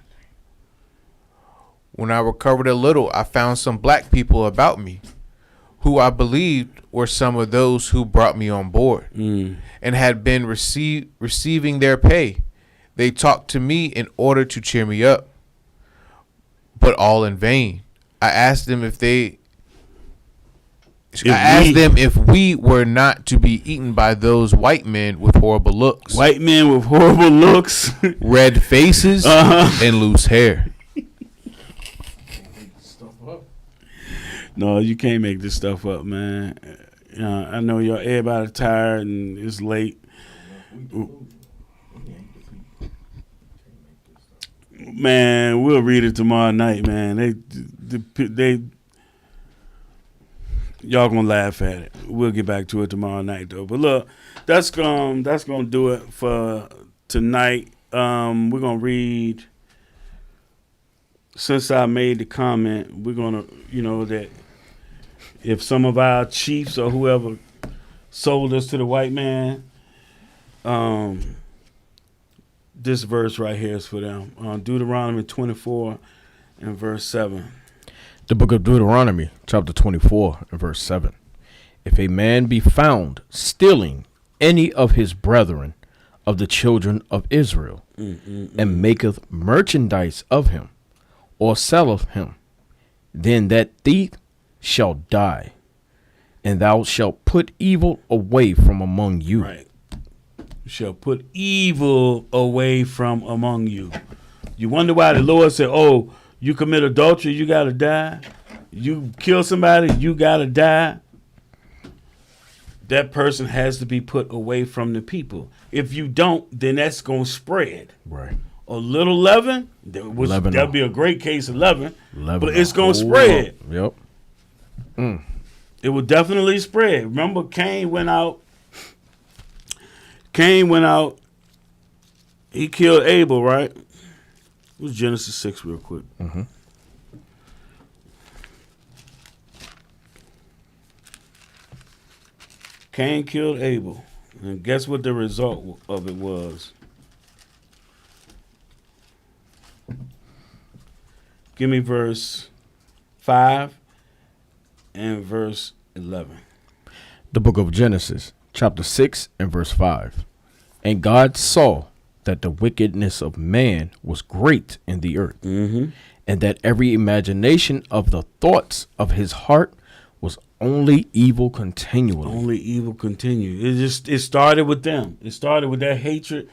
When I recovered a little, I found some black people about me, who I believed were some of those who brought me on board, and had been receiving their pay. They talked to me in order to cheer me up, but all in vain. I asked them if we were not to be eaten by those white men with horrible looks. White men with horrible looks. Red faces and loose hair. No, you can't make this stuff up, man. I know everybody tired and it's late. Man, we'll read it tomorrow night, man. They y'all gonna laugh at it. We'll get back to it tomorrow night, though. But look, that's gonna do it for tonight. We're gonna read. Since I made the comment, we're gonna, that if some of our chiefs or whoever sold us to the white man, this verse right here is for them. Deuteronomy 24 and verse 7. The book of Deuteronomy, chapter 24 and verse 7. If a man be found stealing any of his brethren of the children of Israel, and maketh merchandise of him, or selleth him, then that thief shall die, and thou shalt put evil away from among you. Right. You shall put evil away from among you. You wonder why the Lord said, oh, you commit adultery, you got to die. You kill somebody, you got to die. That person has to be put away from the people. If you don't, then that's going to spread. Right. A little leaven, that'd be a great case of leaven, but it's going to spread. Yep. It will definitely spread. Remember, Cain went out. He killed Abel, right? It was Genesis 6 real quick. Cain killed Abel. And guess what the result of it was? Give me verse 5 and verse 11. The book of Genesis, chapter 6 and verse 5. And God saw that the wickedness of man was great in the earth, and that every imagination of the thoughts of his heart was only evil continually. Only evil continued. It started with them. It started with that hatred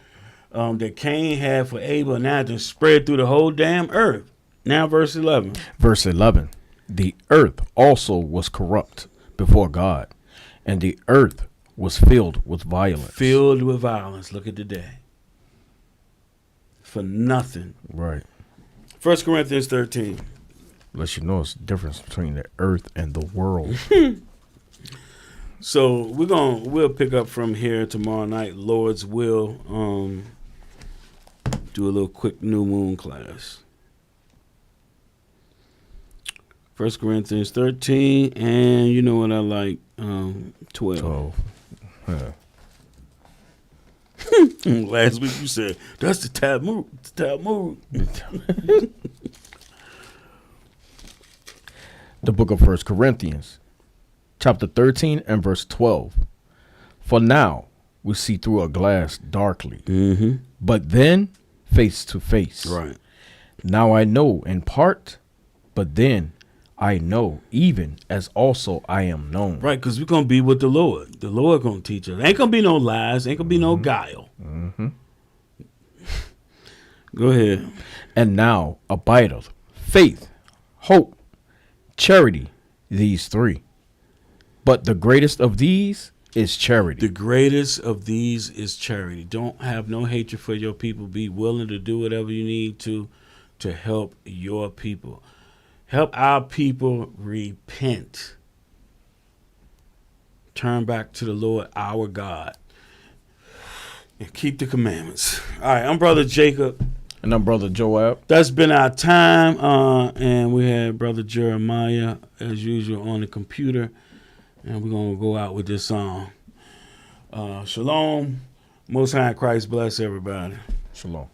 that Cain had for Abel, and now it just spread through the whole damn earth. Now verse 11. Verse 11. The earth also was corrupt before God, and the earth was filled with violence. Filled with violence. Look at the day. For nothing. Right. 1 Corinthians 13. Let you know it's the difference between the earth and the world. So we'll pick up from here tomorrow night, Lord's will. Do a little quick new moon class. 1 Corinthians 13, and you know what I like, 12. Yeah. Last week you said, that's the Talmud. The book of 1 Corinthians, chapter 13 and verse 12. For now we see through a glass darkly, but then face to face. Right. Now I know in part, but then I know even as also I am known. Right, because we're going to be with the Lord. The Lord going to teach us. Ain't going to be no lies. Ain't going to be no guile. Go ahead. And now abideth faith, hope, charity, these three. But the greatest of these is charity. The greatest of these is charity. Don't have no hatred for your people. Be willing to do whatever you need to help your people. Help our people repent. Turn back to the Lord our God. And keep the commandments. All right, I'm Brother Jacob. And I'm Brother Joab. That's been our time. And we had Brother Jeremiah, as usual, on the computer. And we're going to go out with this song. Shalom. Most High in Christ bless everybody. Shalom.